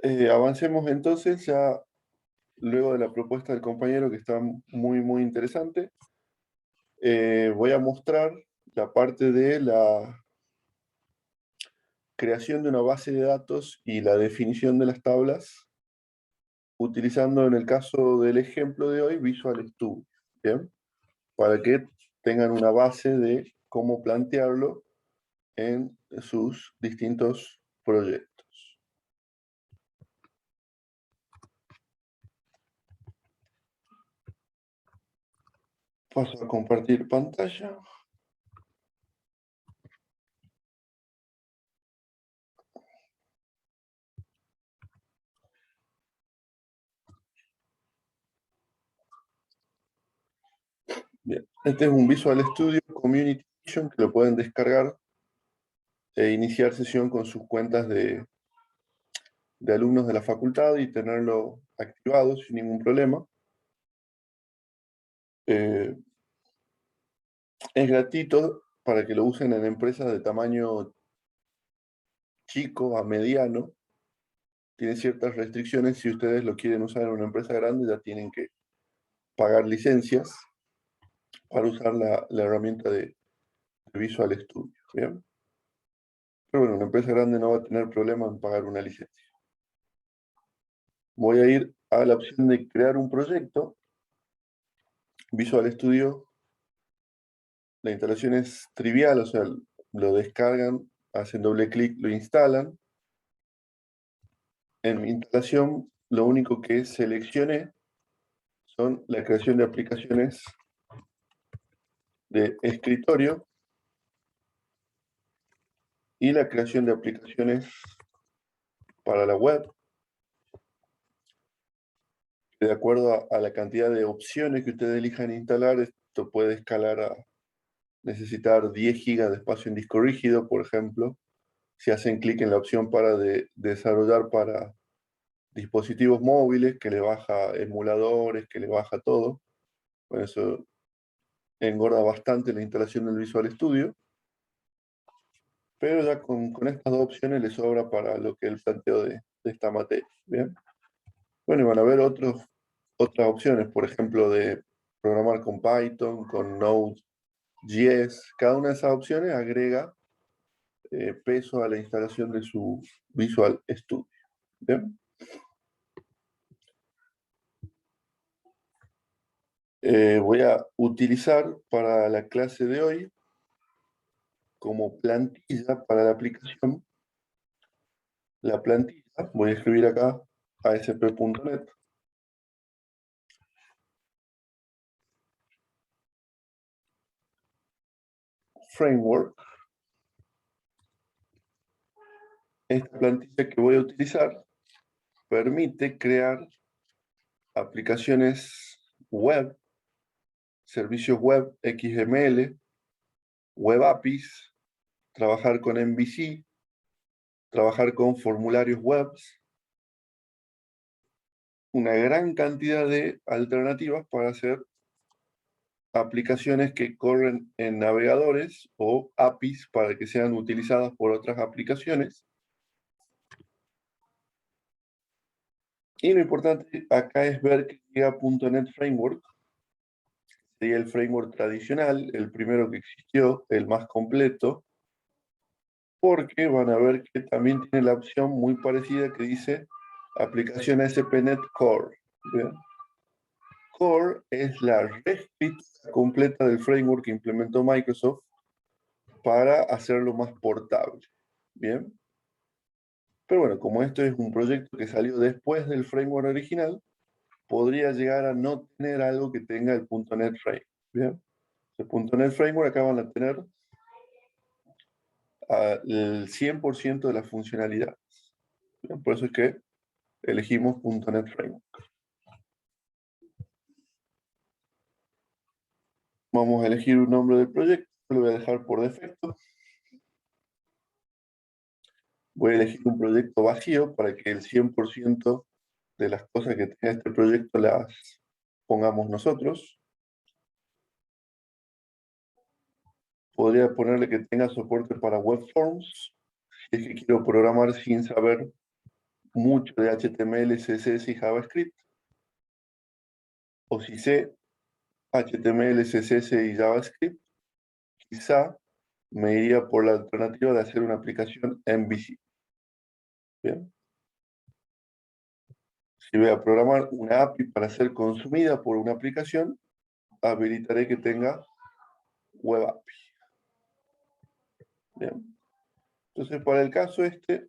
Avancemos entonces ya luego de la propuesta del compañero que está muy interesante. Voy a mostrar la parte de la creación de una base de datos y la definición de las tablas utilizando en el caso del ejemplo de hoy Visual Studio, ¿bien? Para que tengan una base de cómo plantearlo en sus distintos proyectos. Paso a compartir pantalla. Bien, este es un Visual Studio Community Edition que lo pueden descargar e iniciar sesión con sus cuentas de alumnos de la facultad y tenerlo activado sin ningún problema. Es gratuito para que lo usen en empresas de tamaño chico a mediano. Tiene ciertas restricciones. Si ustedes lo quieren usar en una empresa grande, ya tienen que pagar licencias para usar la herramienta de Visual Studio. ¿Bien? Pero bueno, una empresa grande no va a tener problema en pagar una licencia. Voy a ir a la opción de crear un proyecto. Visual Studio, la instalación es trivial, o sea, lo descargan, hacen doble clic, lo instalan. En mi instalación, lo único que seleccioné son la creación de aplicaciones de escritorio y la creación de aplicaciones para la web. De acuerdo a la cantidad de opciones que ustedes elijan instalar, esto puede escalar a necesitar 10 GB de espacio en disco rígido, por ejemplo, si hacen clic en la opción para desarrollar para dispositivos móviles, que le baja emuladores, que le baja todo. Bueno, eso engorda bastante la instalación del Visual Studio, pero ya con estas dos opciones le sobra para lo que es el planteo de esta materia. ¿Bien? Bueno, y van a haber otras opciones, por ejemplo, de programar con Python, con Node.js. Cada una de esas opciones agrega peso a la instalación de su Visual Studio. ¿Bien? Voy a utilizar para la clase de hoy como plantilla para la aplicación. La plantilla, voy a escribir acá ASP.NET. Framework. Esta plantilla que voy a utilizar permite crear aplicaciones web, servicios web XML, web APIs, trabajar con MVC, trabajar con formularios webs, una gran cantidad de alternativas para hacer aplicaciones que corren en navegadores o APIs para que sean utilizadas por otras aplicaciones. Y lo importante acá es ver que llega .NET Framework, sería el framework tradicional, el primero que existió, el más completo, porque van a ver que también tiene la opción muy parecida que dice aplicación ASP.NET Core. ¿Bien? Core es la reescritura completa del framework que implementó Microsoft para hacerlo más portable. Bien. Pero bueno, como esto es un proyecto que salió después del framework original, podría llegar a no tener algo que tenga el .NET Framework. Bien. El .NET Framework acá van a tener el 100% de las funcionalidades. Bien. Por eso es que elegimos .NET Framework. Vamos a elegir un nombre del proyecto, lo voy a dejar por defecto. Voy a elegir un proyecto vacío para que el 100% de las cosas que tenga este proyecto las pongamos nosotros. Podría ponerle que tenga soporte para web forms, si es que quiero programar sin saber mucho de HTML, CSS y JavaScript, o si sé HTML, CSS y JavaScript, quizá me iría por la alternativa de hacer una aplicación MVC. Bien. Si voy a programar una API para ser consumida por una aplicación, habilitaré que tenga Web API. Bien. Entonces, para el caso este,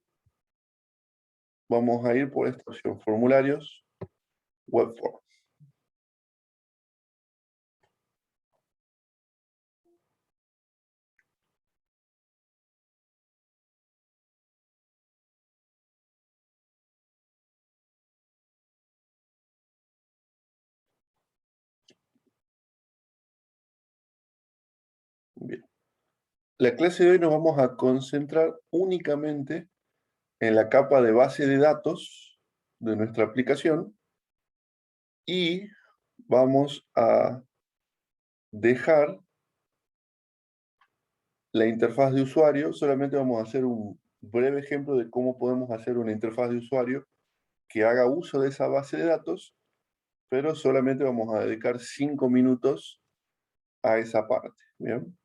vamos a ir por esta opción, formularios Web Form. Bien. La clase de hoy nos vamos a concentrar únicamente en la capa de base de datos de nuestra aplicación y vamos a dejar la interfaz de usuario. Solamente vamos a hacer un breve ejemplo de cómo podemos hacer una interfaz de usuario que haga uso de esa base de datos, pero solamente vamos a dedicar 5 minutos a esa parte, ¿bien?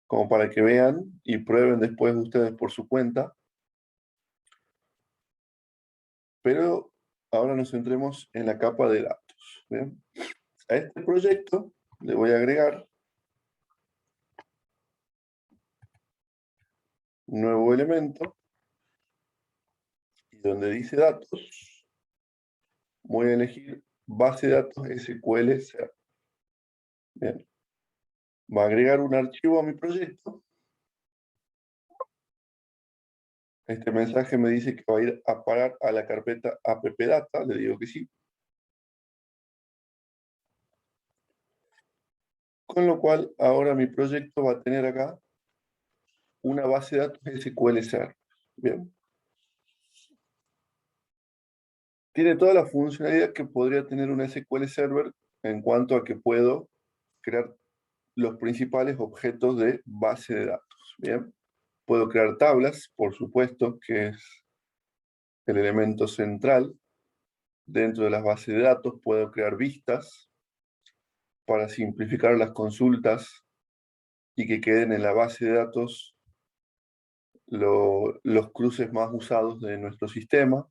Como para que vean y prueben después ustedes por su cuenta. Pero ahora nos centremos en la capa de datos, ¿bien? A este proyecto le voy a agregar un nuevo elemento y donde dice datos voy a elegir base de datos SQL Server. Bien. Va a agregar un archivo a mi proyecto. Este mensaje me dice que va a ir a parar a la carpeta appdata, le digo que sí. Con lo cual, ahora mi proyecto va a tener acá una base de datos SQL Server. Bien. Tiene toda la funcionalidad que podría tener un SQL Server en cuanto a que puedo crear los principales objetos de base de datos. Bien. Puedo crear tablas, por supuesto, que es el elemento central dentro de las bases de datos. Puedo crear vistas para simplificar las consultas y que queden en la base de datos los cruces más usados de nuestro sistema.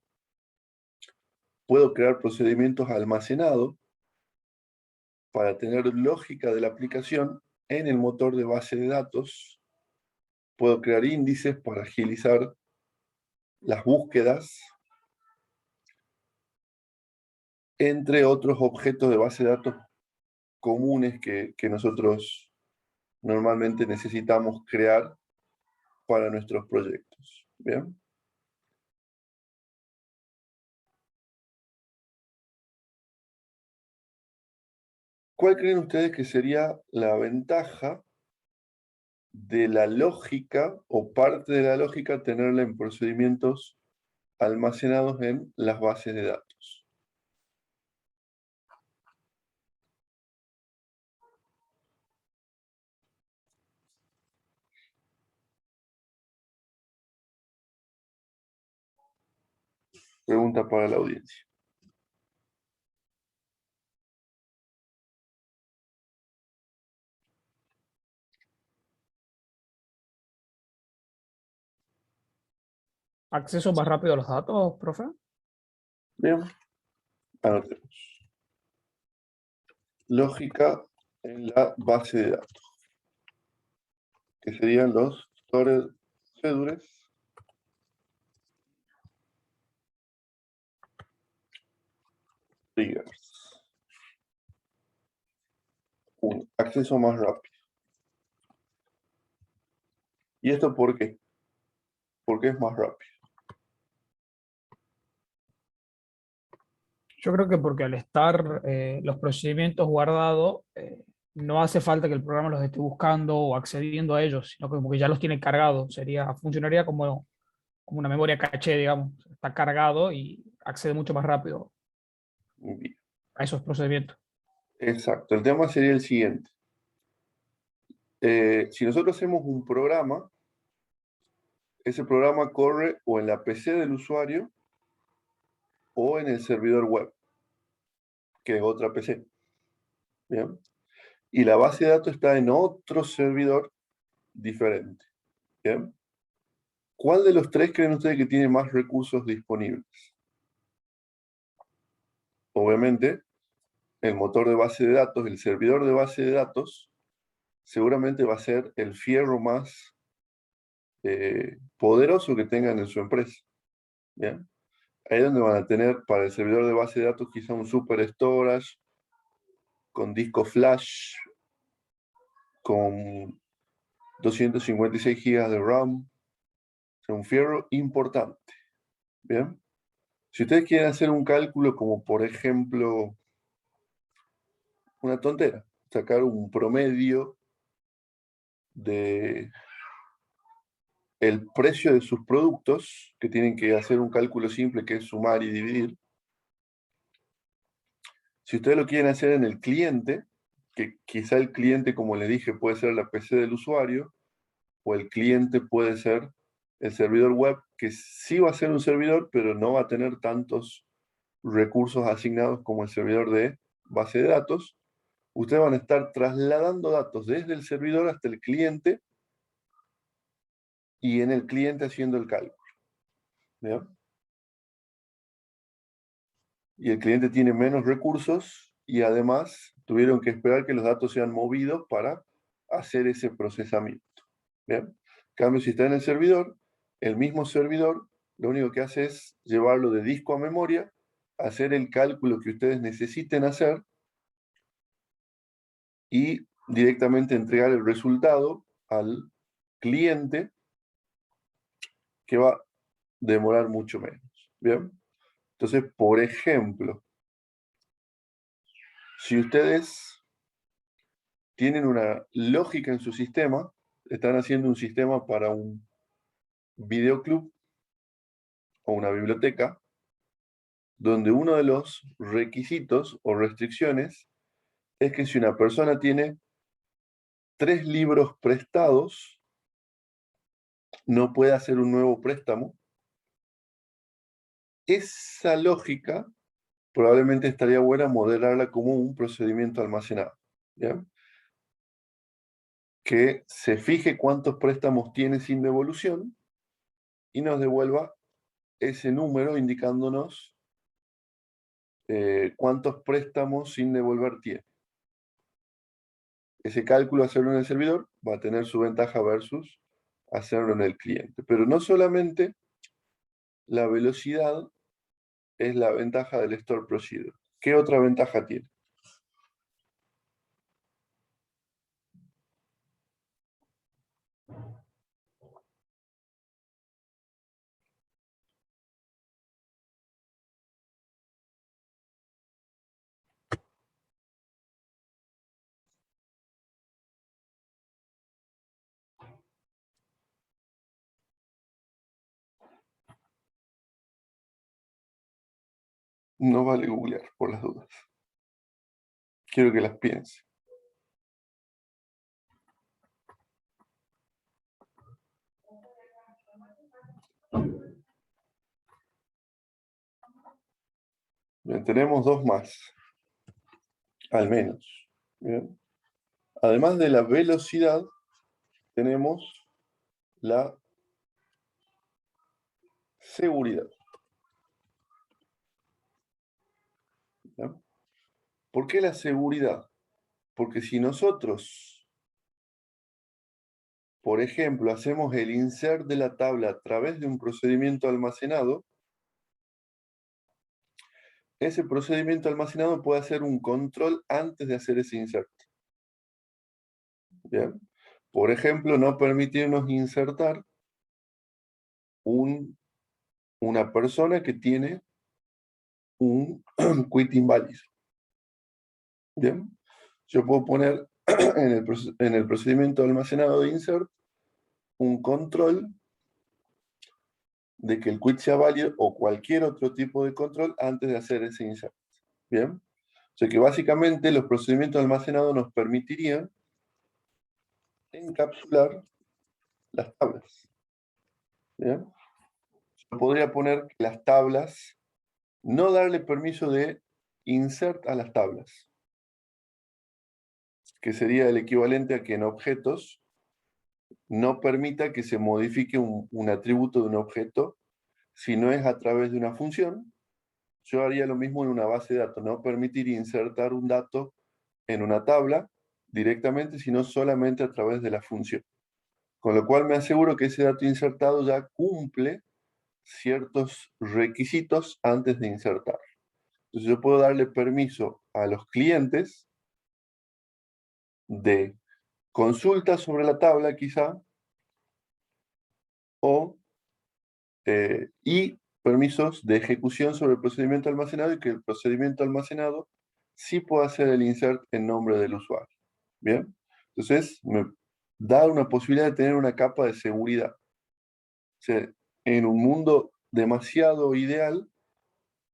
Puedo crear procedimientos almacenados para tener lógica de la aplicación en el motor de base de datos. Puedo crear índices para agilizar las búsquedas, entre otros objetos de base de datos comunes que nosotros normalmente necesitamos crear para nuestros proyectos. ¿Bien? ¿Cuál creen ustedes que sería la ventaja de la lógica o parte de la lógica tenerla en procedimientos almacenados en las bases de datos? Pregunta para la audiencia. Acceso más rápido a los datos, profe. Bien, anotemos. Lógica en la base de datos, que serían los storage schedules triggers. Un acceso más rápido. ¿Y esto por qué? Porque es más rápido. Yo creo que porque al estar los procedimientos guardados, no hace falta que el programa los esté buscando o accediendo a ellos, sino que como que ya los tiene cargados. Funcionaría como una memoria caché, digamos. Está cargado y accede mucho más rápido Bien. a esos procedimientos. Exacto. El tema sería el siguiente. Si nosotros hacemos un programa, ese programa corre o en la PC del usuario o en el servidor web, que es otra PC. ¿Bien? Y la base de datos está en otro servidor diferente. ¿Bien? ¿Cuál de los tres creen ustedes que tiene más recursos disponibles? Obviamente, el motor de base de datos, el servidor de base de datos, seguramente va a ser el fierro más poderoso que tengan en su empresa. ¿Bien? Ahí es donde van a tener para el servidor de base de datos quizá un super storage con disco flash, con 256 GB de RAM, o sea, un fierro importante. ¿Bien? Si ustedes quieren hacer un cálculo como por ejemplo una tontera, sacar un promedio de el precio de sus productos, que tienen que hacer un cálculo simple que es sumar y dividir. Si ustedes lo quieren hacer en el cliente, que quizá el cliente, como le dije, puede ser la PC del usuario, o el cliente puede ser el servidor web, que sí va a ser un servidor, pero no va a tener tantos recursos asignados como el servidor de base de datos. Ustedes van a estar trasladando datos desde el servidor hasta el cliente y en el cliente haciendo el cálculo. ¿Ya? Y el cliente tiene menos recursos y además tuvieron que esperar que los datos sean movidos para hacer ese procesamiento. ¿Bien? En cambio, si está en el mismo servidor lo único que hace es llevarlo de disco a memoria, hacer el cálculo que ustedes necesiten hacer y directamente entregar el resultado al cliente, que va a demorar mucho menos. ¿Bien? Entonces, por ejemplo, si ustedes tienen una lógica en su sistema, están haciendo un sistema para un videoclub o una biblioteca, donde uno de los requisitos o restricciones es que si una persona tiene 3 libros prestados, no puede hacer un nuevo préstamo. Esa lógica probablemente estaría buena modelarla como un procedimiento almacenado. ¿Ya? Que se fije cuántos préstamos tiene sin devolución y nos devuelva ese número indicándonos cuántos préstamos sin devolver tiene. Ese cálculo, hacerlo en el servidor, va a tener su ventaja versus hacerlo en el cliente. Pero no solamente la velocidad es la ventaja del store procedure. ¿Qué otra ventaja tiene? No vale googlear por las dudas. Quiero que las piense. Bien, tenemos dos más, al menos. Bien. Además de la velocidad, tenemos la seguridad. ¿Ya? ¿Por qué la seguridad? Porque si nosotros, por ejemplo, hacemos el insert de la tabla a través de un procedimiento almacenado, ese procedimiento almacenado puede hacer un control antes de hacer ese insert. ¿Bien? Por ejemplo, no permitirnos insertar una persona que tiene un quit inválido. ¿Bien? Yo puedo poner en el procedimiento almacenado de insert un control de que el quit sea válido o cualquier otro tipo de control antes de hacer ese insert. ¿Bien? O sea que básicamente los procedimientos almacenados nos permitirían encapsular las tablas. ¿Bien? Yo podría poner que las tablas no darle permiso de insert a las tablas, que sería el equivalente a que en objetos no permita que se modifique un atributo de un objeto si no es a través de una función. Yo haría lo mismo en una base de datos, no permitir insertar un dato en una tabla directamente, sino solamente a través de la función. Con lo cual me aseguro que ese dato insertado ya cumple ciertos requisitos antes de insertar. Entonces yo puedo darle permiso a los clientes de consulta sobre la tabla quizá, y permisos de ejecución sobre el procedimiento almacenado, y que el procedimiento almacenado sí pueda hacer el insert en nombre del usuario. ¿Bien? Entonces me da una posibilidad de tener una capa de seguridad. O sea, en un mundo demasiado ideal,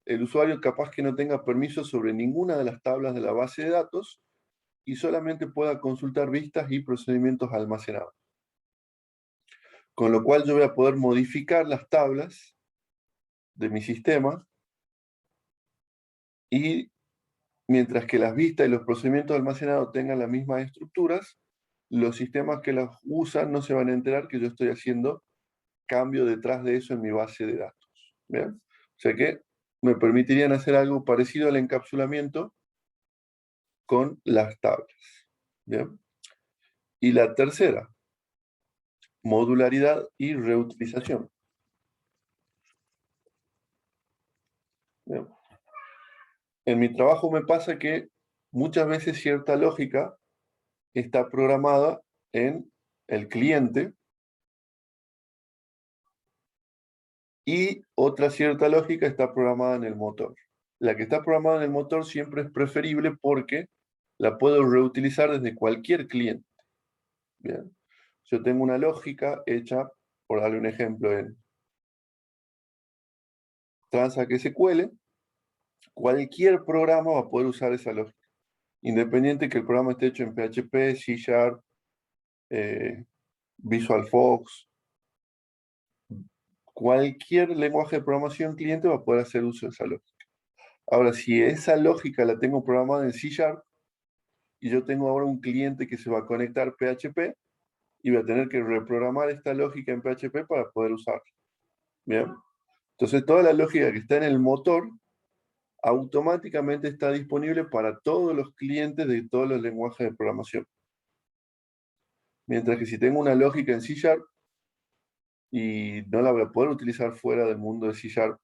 el usuario capaz que no tenga permiso sobre ninguna de las tablas de la base de datos y solamente pueda consultar vistas y procedimientos almacenados. Con lo cual yo voy a poder modificar las tablas de mi sistema, y mientras que las vistas y los procedimientos almacenados tengan las mismas estructuras, los sistemas que las usan no se van a enterar que yo estoy haciendo cambio detrás de eso en mi base de datos. ¿Bien? O sea que me permitirían hacer algo parecido al encapsulamiento con las tablas. ¿Bien? Y la tercera, modularidad y reutilización. ¿Bien? En mi trabajo me pasa que muchas veces cierta lógica está programada en el cliente y otra cierta lógica está programada en el motor. La que está programada en el motor siempre es preferible porque la puedo reutilizar desde cualquier cliente. Bien. Yo tengo una lógica hecha, por darle un ejemplo, en Transact SQL, cualquier programa va a poder usar esa lógica, independiente que el programa esté hecho en PHP, C Sharp, Visual Fox. Cualquier lenguaje de programación cliente va a poder hacer uso de esa lógica. Ahora, si esa lógica la tengo programada en C Sharp y yo tengo ahora un cliente que se va a conectar PHP, y voy a tener que reprogramar esta lógica en PHP para poder usarla. ¿Bien? Entonces, toda la lógica que está en el motor automáticamente está disponible para todos los clientes de todos los lenguajes de programación. Mientras que si tengo una lógica en C Sharp y no la voy a poder utilizar fuera del mundo de C Sharp,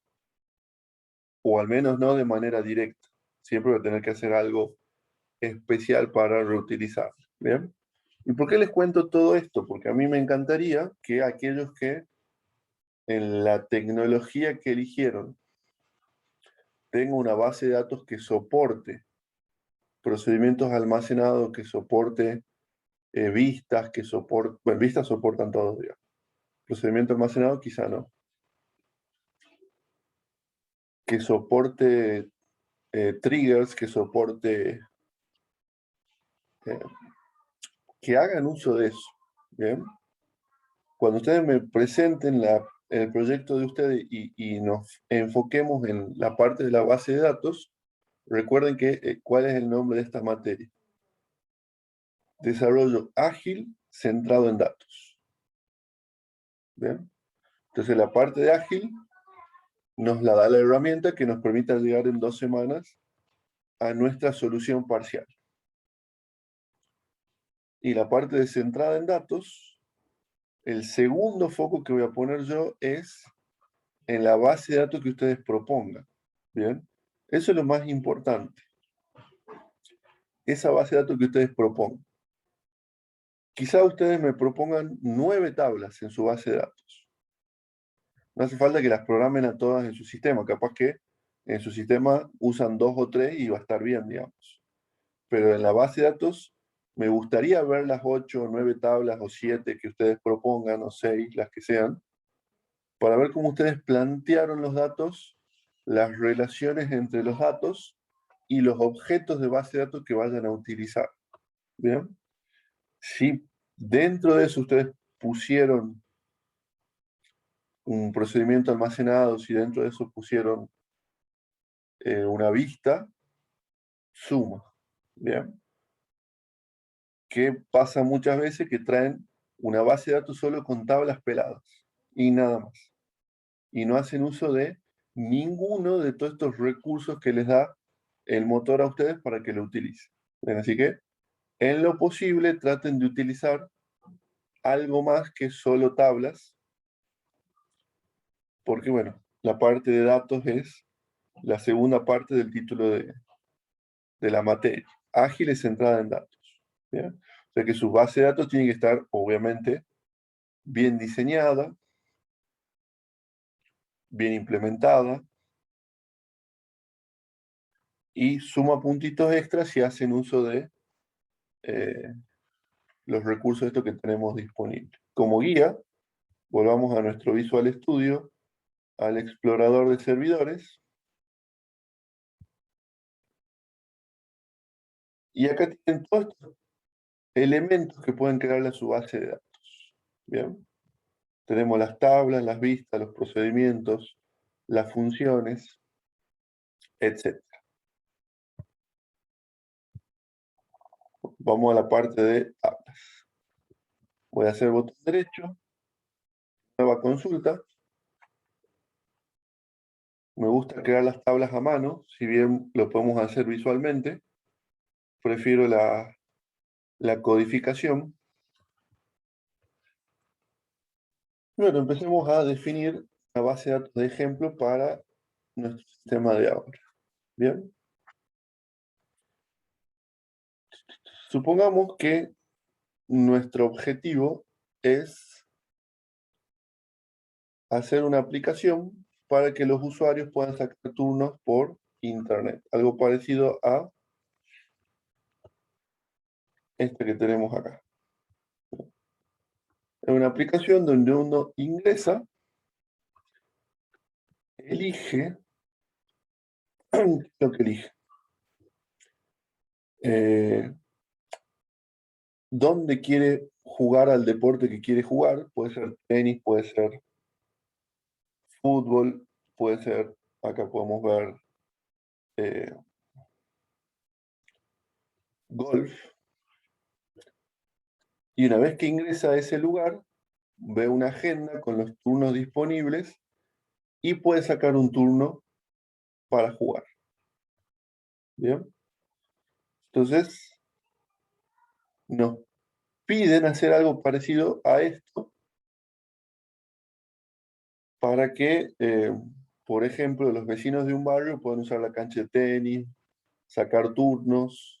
o al menos no de manera directa, siempre voy a tener que hacer algo especial para reutilizar. ¿Bien? ¿Y por qué les cuento todo esto? Porque a mí me encantaría que aquellos que en la tecnología que eligieron tengan una base de datos que soporte procedimientos almacenados, que soporte vistas, que soporte, bueno, vistas soportan todos, digamos. Procedimiento almacenado quizá no. Que soporte triggers, que soporte, eh, que hagan uso de eso. ¿Bien? Cuando ustedes me presenten el proyecto de ustedes y nos enfoquemos en la parte de la base de datos, recuerden que cuál es el nombre de esta materia. Desarrollo ágil centrado en datos. ¿Bien? Entonces la parte de ágil nos la da la herramienta que nos permita llegar en 2 semanas a nuestra solución parcial. Y la parte de centrada en datos, el segundo foco que voy a poner yo es en la base de datos que ustedes propongan. ¿Bien? Eso es lo más importante. Esa base de datos que ustedes propongan. Quizá ustedes me propongan 9 tablas en su base de datos. No hace falta que las programen a todas en su sistema. Capaz que en su sistema usan 2 o 3 y va a estar bien, digamos. Pero en la base de datos me gustaría ver las 8 o 9 tablas o 7 que ustedes propongan, o 6, las que sean, para ver cómo ustedes plantearon los datos, las relaciones entre los datos y los objetos de base de datos que vayan a utilizar. ¿Bien? Si dentro de eso ustedes pusieron un procedimiento almacenado, si dentro de eso pusieron una vista, suma. ¿Bien? Que pasa muchas veces que traen una base de datos solo con tablas peladas y nada más. Y no hacen uso de ninguno de todos estos recursos que les da el motor a ustedes para que lo utilicen. Bien, así que, en lo posible, traten de utilizar algo más que solo tablas, porque, bueno, la parte de datos es la segunda parte del título de la materia. Ágil es centrada en datos. ¿Bien? O sea que su base de datos tiene que estar, obviamente, bien diseñada, bien implementada, y suma puntitos extras si hacen uso de los recursos estos que tenemos disponibles. Como guía, volvamos a nuestro Visual Studio, al explorador de servidores, y acá tienen todos estos elementos que pueden crearle a su base de datos. Bien, tenemos las tablas, las vistas, los procedimientos, las funciones, etc. Vamos a la parte de tablas. Voy a hacer botón derecho, nueva consulta. Me gusta crear las tablas a mano, si bien lo podemos hacer visualmente. Prefiero la codificación. Bueno, empecemos a definir una base de datos de ejemplo para nuestro sistema de ahora. Bien. Supongamos que nuestro objetivo es hacer una aplicación para que los usuarios puedan sacar turnos por internet. Algo parecido a este que tenemos acá. Es una aplicación donde uno ingresa, elige, ¿qué es lo que elige? ¿Dónde quiere jugar al deporte que quiere jugar? Puede ser tenis, puede ser fútbol, puede ser, acá podemos ver golf. Y una vez que ingresa a ese lugar, ve una agenda con los turnos disponibles y puede sacar un turno para jugar. ¿Bien? Entonces, nos piden hacer algo parecido a esto para que, por ejemplo, los vecinos de un barrio puedan usar la cancha de tenis, sacar turnos,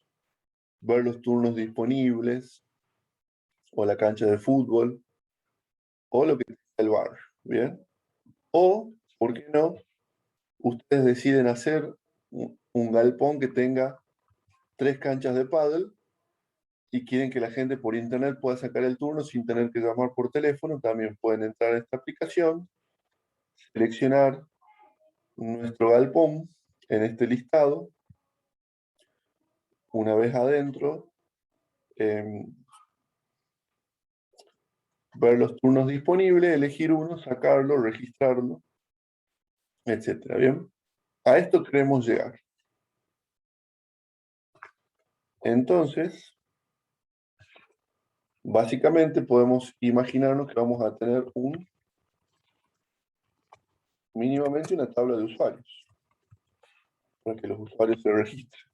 ver los turnos disponibles, o la cancha de fútbol, o lo que tenga el barrio. ¿Bien? O, ¿por qué no? Ustedes deciden hacer un galpón que tenga 3 canchas de pádel y quieren que la gente por internet pueda sacar el turno sin tener que llamar por teléfono. También pueden entrar a esta aplicación, seleccionar nuestro galpón en este listado. Una vez adentro, ver los turnos disponibles, elegir uno, sacarlo, registrarlo, etcétera. Bien, a esto queremos llegar. Entonces, básicamente podemos imaginarnos que vamos a tener mínimamente una tabla de usuarios para que los usuarios se registren.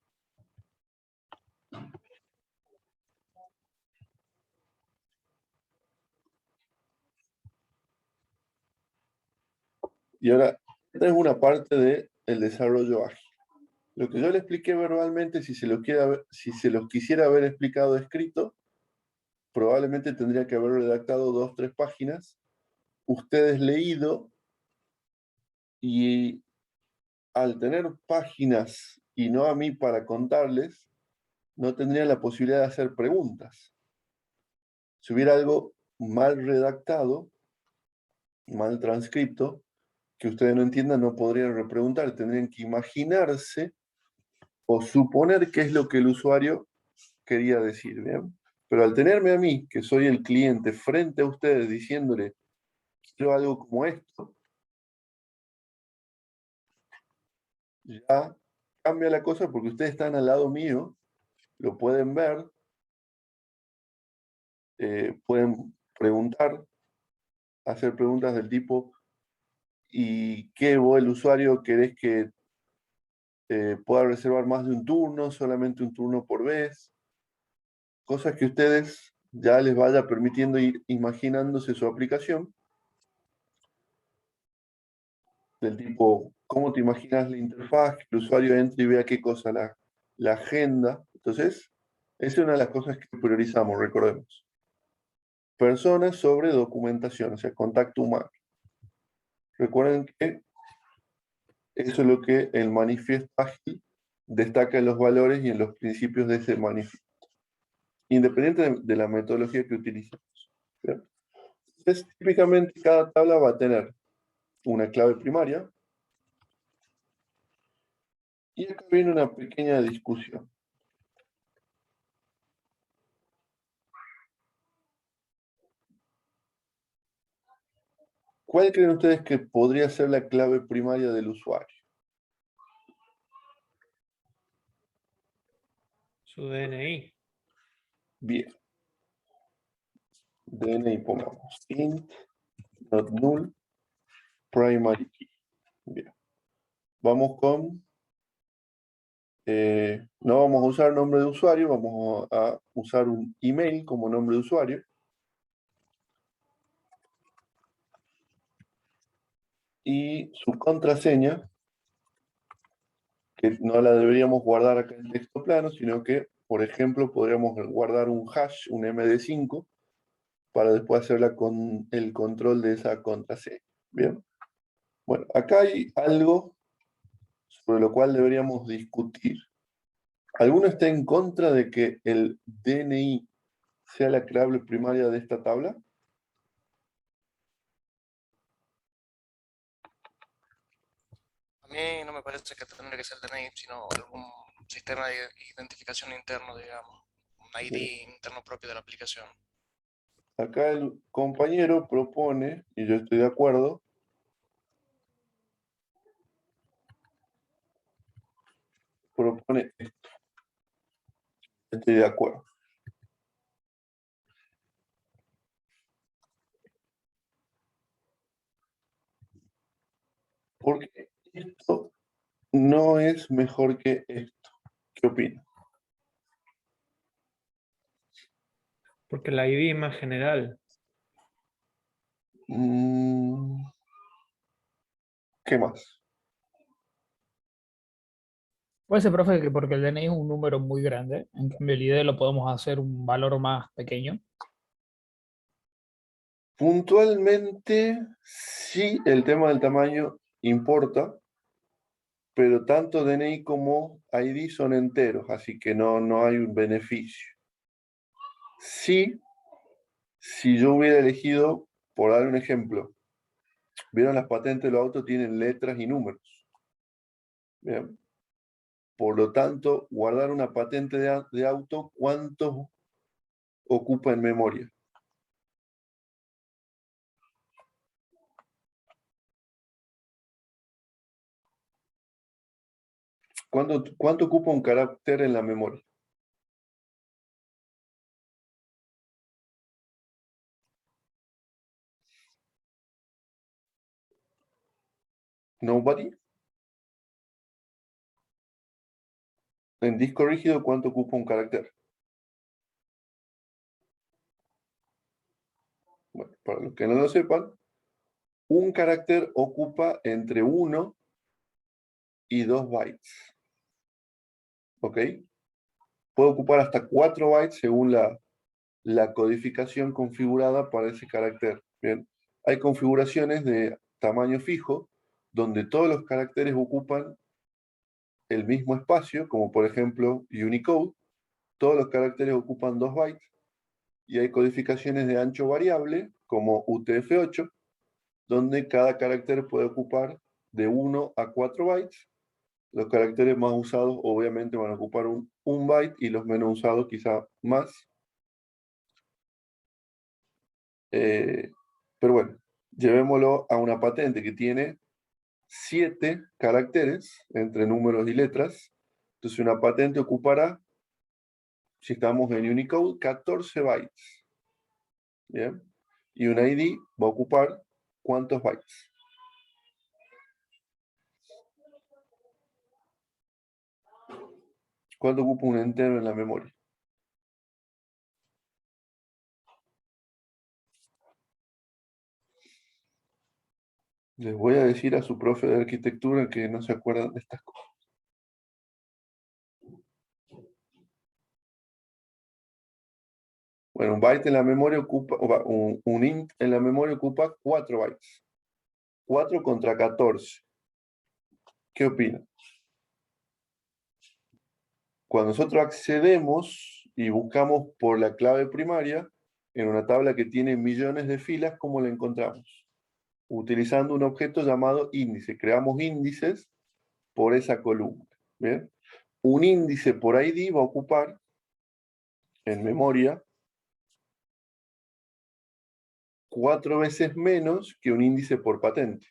Y ahora, esta es una parte del desarrollo ágil. Lo que yo le expliqué verbalmente, si se los quisiera haber explicado escrito, probablemente tendría que haber redactado 2 o 3 páginas, ustedes leído, y al tener páginas y no a mí para contarles, no tendrían la posibilidad de hacer preguntas. Si hubiera algo mal redactado, mal transcripto, que ustedes no entiendan, no podrían repreguntar, tendrían que imaginarse o suponer qué es lo que el usuario quería decir, ¿bien? Pero al tenerme a mí, que soy el cliente, frente a ustedes diciéndole, quiero algo como esto, ya cambia la cosa porque ustedes están al lado mío, lo pueden ver, pueden preguntar, hacer preguntas del tipo, ¿y qué vos, el usuario, querés que pueda reservar más de un turno, solamente un turno por vez? Cosas que ustedes ya les vaya permitiendo ir imaginándose su aplicación, del tipo, ¿cómo te imaginas la interfaz? Que el usuario entre y vea qué cosa la agenda. Entonces, esa es una de las cosas que priorizamos, recordemos. Personas sobre documentación, o sea, contacto humano. Recuerden que eso es lo que el manifiesto ágil destaca en los valores y en los principios de ese manifiesto, independiente de la metodología que utilicemos. ¿Bien? Entonces, típicamente cada tabla va a tener una clave primaria y acá viene una pequeña discusión. ¿Cuál creen ustedes que podría ser la clave primaria del usuario? Su DNI. Bien. DNI pongamos. Int, not null, primary key. Bien. Vamos con... no vamos a usar nombre de usuario, vamos a usar un email como nombre de usuario. Y su contraseña, que no la deberíamos guardar acá en texto plano, sino que, por ejemplo, podríamos guardar un hash, un MD5, para después hacerla con el control de esa contraseña. Bien. Bueno, acá hay algo sobre lo cual deberíamos discutir. ¿Alguno está en contra de que el DNI sea la clave primaria de esta tabla? A mí no me parece que tendría que ser el DNI, sino algún sistema de identificación interno, digamos, un ID interno propio de la aplicación. Acá el compañero propone, y yo estoy de acuerdo, propone esto. Estoy de acuerdo. Porque esto no es mejor que esto. ¿Qué opinas? Porque la ID es más general. ¿Qué más? Puede ser, profe, que porque el DNI es un número muy grande, en cambio el ID lo podemos hacer un valor más pequeño. Puntualmente, sí, el tema del tamaño importa, pero tanto DNI como ID son enteros, así que no hay un beneficio. Sí, si yo hubiera elegido, por dar un ejemplo, vieron las patentes de los autos tienen letras y números. Bien. Por lo tanto, guardar una patente de auto, ¿cuánto ocupa en memoria? ¿Cuánto ocupa un carácter en la memoria? Nobody. En disco rígido, ¿cuánto ocupa un carácter? Bueno, para los que no lo sepan, un carácter ocupa entre 1 y 2 bytes. ¿Ok? Puede ocupar hasta 4 bytes según la codificación configurada para ese carácter. Bien. Hay configuraciones de tamaño fijo donde todos los caracteres ocupan el mismo espacio, como por ejemplo Unicode. Todos los caracteres ocupan 2 bytes. Y hay codificaciones de ancho variable, como UTF-8, donde cada carácter puede ocupar de 1 a 4 bytes. Los caracteres más usados obviamente van a ocupar un byte y los menos usados quizá más. Pero bueno, llevémoslo a una patente que tiene 7 caracteres entre números y letras Entonces una patente ocupará, si estamos en Unicode, 14 bytes. ¿Bien? Y un ID va a ocupar ¿cuántos bytes? ¿Cuánto ocupa un entero en la memoria? Les voy a decir a su profe de arquitectura que no se acuerdan de estas cosas. Bueno, un byte en la memoria ocupa, un int en la memoria ocupa 4 bytes. 4 contra 14. ¿Qué opinan? Cuando nosotros accedemos y buscamos por la clave primaria, en una tabla que tiene millones de filas, ¿cómo la encontramos? Utilizando un objeto llamado índice. Creamos índices por esa columna. ¿Bien? Un índice por ID va a ocupar en memoria 4 veces menos que un índice por patente.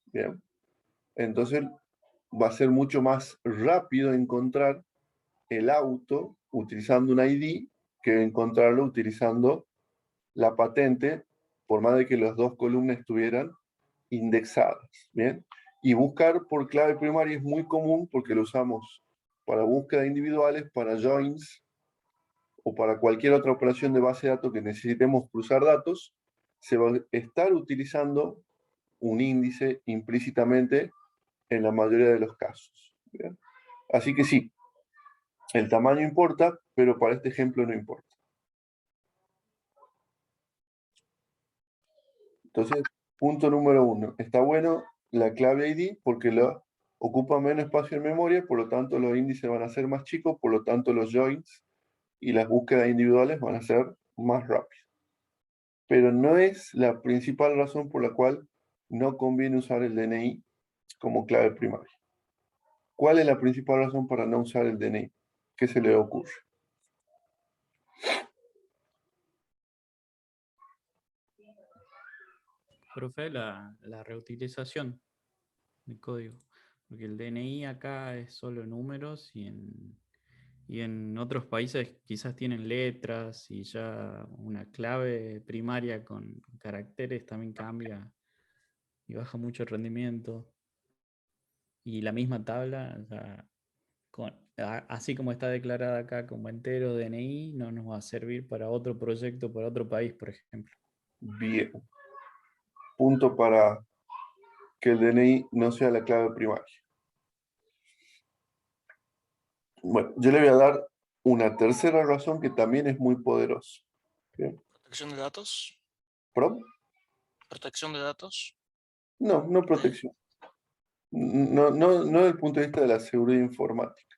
¿Bien? Entonces va a ser mucho más rápido encontrar el auto utilizando un ID que encontrarlo utilizando la patente, por más de que las dos columnas estuvieran indexadas. ¿Bien? Y buscar por clave primaria es muy común porque lo usamos para búsqueda individuales, para joins o para cualquier otra operación de base de datos que necesitemos cruzar datos. Se va a estar utilizando un índice implícitamente en la mayoría de los casos. ¿Bien? Así que sí, el tamaño importa, pero para este ejemplo no importa. Entonces, punto número 1. Está bueno la clave ID porque ocupa menos espacio en memoria, por lo tanto los índices van a ser más chicos, por lo tanto los joins y las búsquedas individuales van a ser más rápidas. Pero no es la principal razón por la cual no conviene usar el DNI como clave primaria. ¿Cuál es la principal razón para no usar el DNI? ¿Qué se le ocurre? Profe, la reutilización del código. Porque el DNI acá es solo números y en otros países quizás tienen letras y ya una clave primaria con caracteres también cambia y baja mucho el rendimiento. Y la misma tabla, o sea, así como está declarada acá como entero DNI, no nos va a servir para otro proyecto, para otro país, por ejemplo. Bien. Punto para que el DNI no sea la clave primaria. Bueno, yo le voy a dar una tercera razón que también es muy poderosa. ¿Bien? ¿Protección de datos? ¿Perdón? ¿Protección de datos? No, no protección. No, no, no desde el punto de vista de la seguridad informática.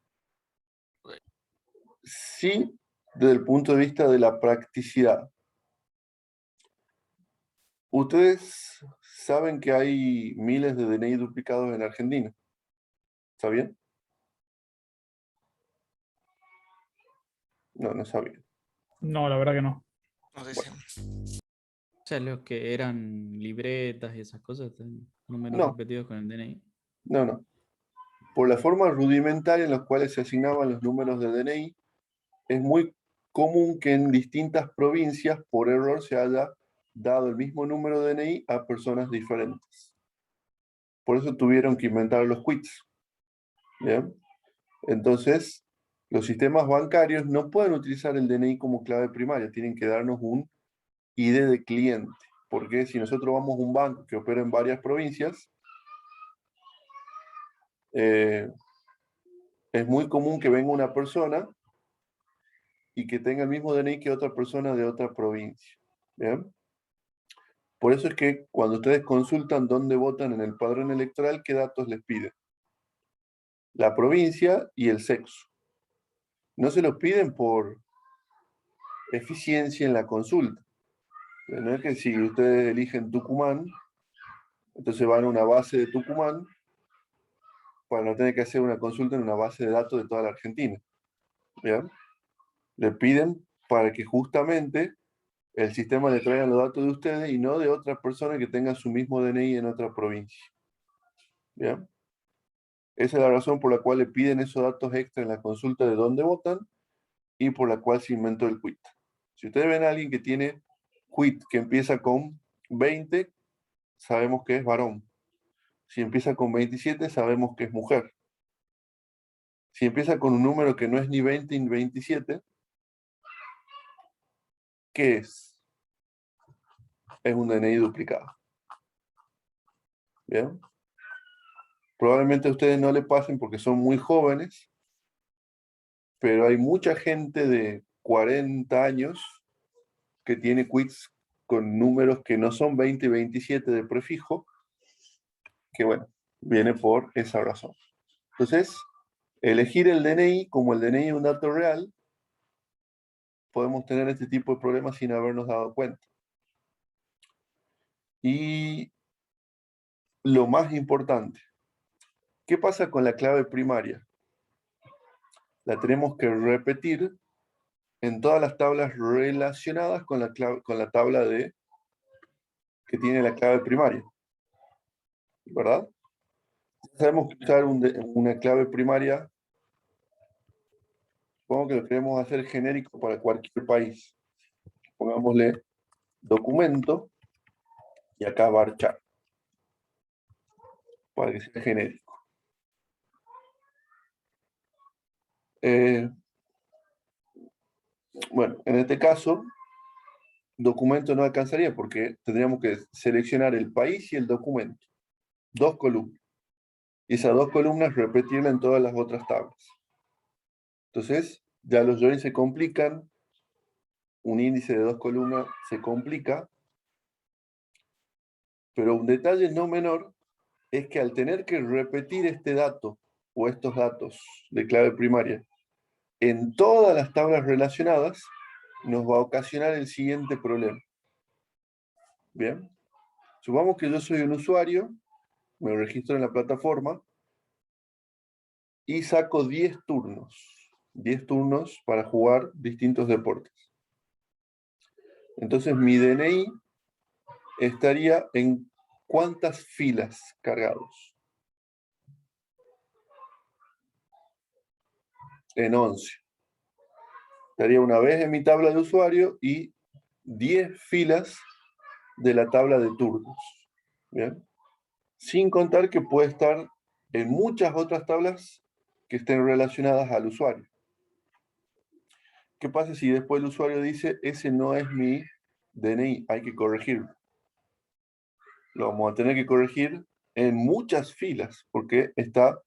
Ok. Sí, desde el punto de vista de la practicidad. Ustedes saben que hay miles de DNI duplicados en Argentina. ¿Está bien? No, no sabía. No, la verdad que no. Nos dicen. O sea, los que eran libretas y esas cosas, números No, repetidos con el DNI. no, no. Por la forma rudimentaria en la cual se asignaban los números de DNI, es muy común que en distintas provincias, por error, se haya dado el mismo número de DNI a personas diferentes. Por eso tuvieron que inventar los quits. ¿Bien? Entonces, los sistemas bancarios no pueden utilizar el DNI como clave primaria, tienen que darnos un ID de cliente. Porque si nosotros vamos a un banco que opera en varias provincias, es muy común que venga una persona y que tenga el mismo DNI que otra persona de otra provincia. ¿Bien? Por eso es que cuando ustedes consultan dónde votan en el padrón electoral, ¿qué datos les piden? La provincia y el sexo. No se los piden por eficiencia en la consulta. No es que si ustedes eligen Tucumán, entonces van a una base de Tucumán para no tener que hacer una consulta en una base de datos de toda la Argentina. ¿Bien? Le piden para que justamente el sistema le traiga los datos de ustedes y no de otra persona que tenga su mismo DNI en otra provincia. ¿Bien? Esa es la razón por la cual le piden esos datos extra en la consulta de dónde votan y por la cual se inventó el quit. Si ustedes ven a alguien que tiene quit que empieza con 20, sabemos que es varón. Si empieza con 27, sabemos que es mujer. Si empieza con un número que no es ni 20 ni 27, ¿qué es? Es un DNI duplicado. ¿Bien? Probablemente a ustedes no le pasen porque son muy jóvenes, pero hay mucha gente de 40 años que tiene quits con números que no son 20 y 27 de prefijo, que bueno, viene por esa razón. Entonces, elegir el DNI como el DNI de un dato real, podemos tener este tipo de problemas sin habernos dado cuenta. Y lo más importante, ¿qué pasa con la clave primaria? La tenemos que repetir en todas las tablas relacionadas con la tabla que tiene la clave primaria, ¿verdad? Sabemos que usar una clave primaria, supongo que lo queremos hacer genérico para cualquier país. Pongámosle documento y acá varchar, para que sea genérico. Bueno, en este caso, documento no alcanzaría porque tendríamos que seleccionar el país y el documento. 2 columnas. Y esas 2 columnas repetirla en todas las otras tablas. Entonces, ya los joins se complican. Un índice de 2 columnas se complica. Pero un detalle no menor es que al tener que repetir este dato o estos datos de clave primaria en todas las tablas relacionadas, nos va a ocasionar el siguiente problema. Bien. Supongamos que yo soy un usuario, me registro en la plataforma y saco 10 turnos. 10 turnos para jugar distintos deportes. Entonces mi DNI estaría en ¿cuántas filas cargados? En 11. Estaría una vez en mi tabla de usuario y 10 filas de la tabla de turnos. ¿Bien? Sin contar que puede estar en muchas otras tablas que estén relacionadas al usuario. ¿Qué pasa si después el usuario dice, ese no es mi DNI, hay que corregirlo? Lo vamos a tener que corregir en muchas filas, porque está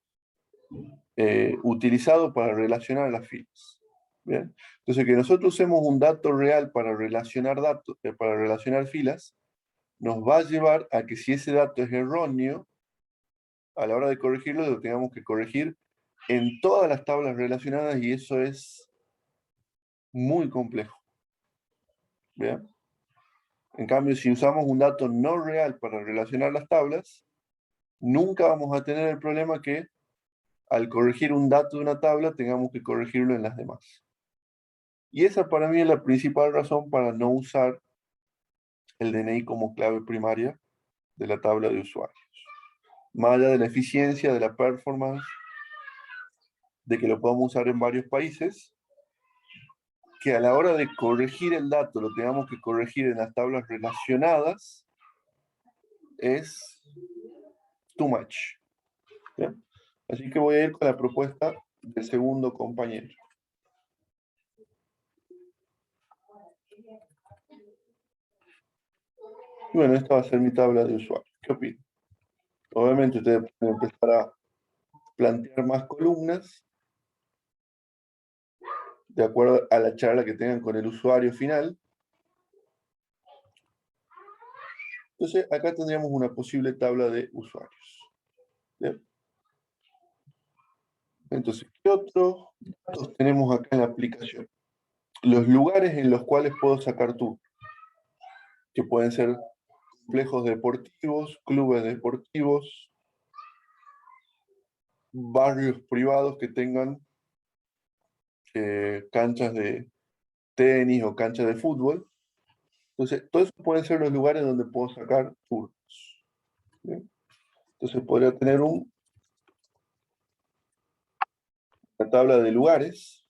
utilizado para relacionar las filas. ¿Bien? Entonces, que nosotros usemos un dato real para relacionar datos, para relacionar filas, nos va a llevar a que si ese dato es erróneo, a la hora de corregirlo, lo tengamos que corregir en todas las tablas relacionadas y eso es muy complejo. ¿Bien? En cambio, si usamos un dato no real para relacionar las tablas, nunca vamos a tener el problema que al corregir un dato de una tabla tengamos que corregirlo en las demás. Y esa para mí es la principal razón para no usar el DNI como clave primaria de la tabla de usuarios. Más allá de la eficiencia, de la performance, de que lo podamos usar en varios países, que a la hora de corregir el dato lo tengamos que corregir en las tablas relacionadas, es too much. ¿Bien? Así que voy a ir con la propuesta del segundo compañero. Y bueno, esta va a ser mi tabla de usuarios. ¿Qué opinan? Obviamente ustedes pueden empezar a plantear más columnas de acuerdo a la charla que tengan con el usuario final. Entonces, acá tendríamos una posible tabla de usuarios. ¿Bien? Entonces, ¿qué otros datos tenemos acá en la aplicación? Los lugares en los cuales puedo sacar turnos, que pueden ser complejos deportivos, clubes deportivos, barrios privados que tengan canchas de tenis o canchas de fútbol. Entonces, todos esos pueden ser los lugares donde puedo sacar turnos. ¿Bien? Entonces, podría tener un la tabla de lugares.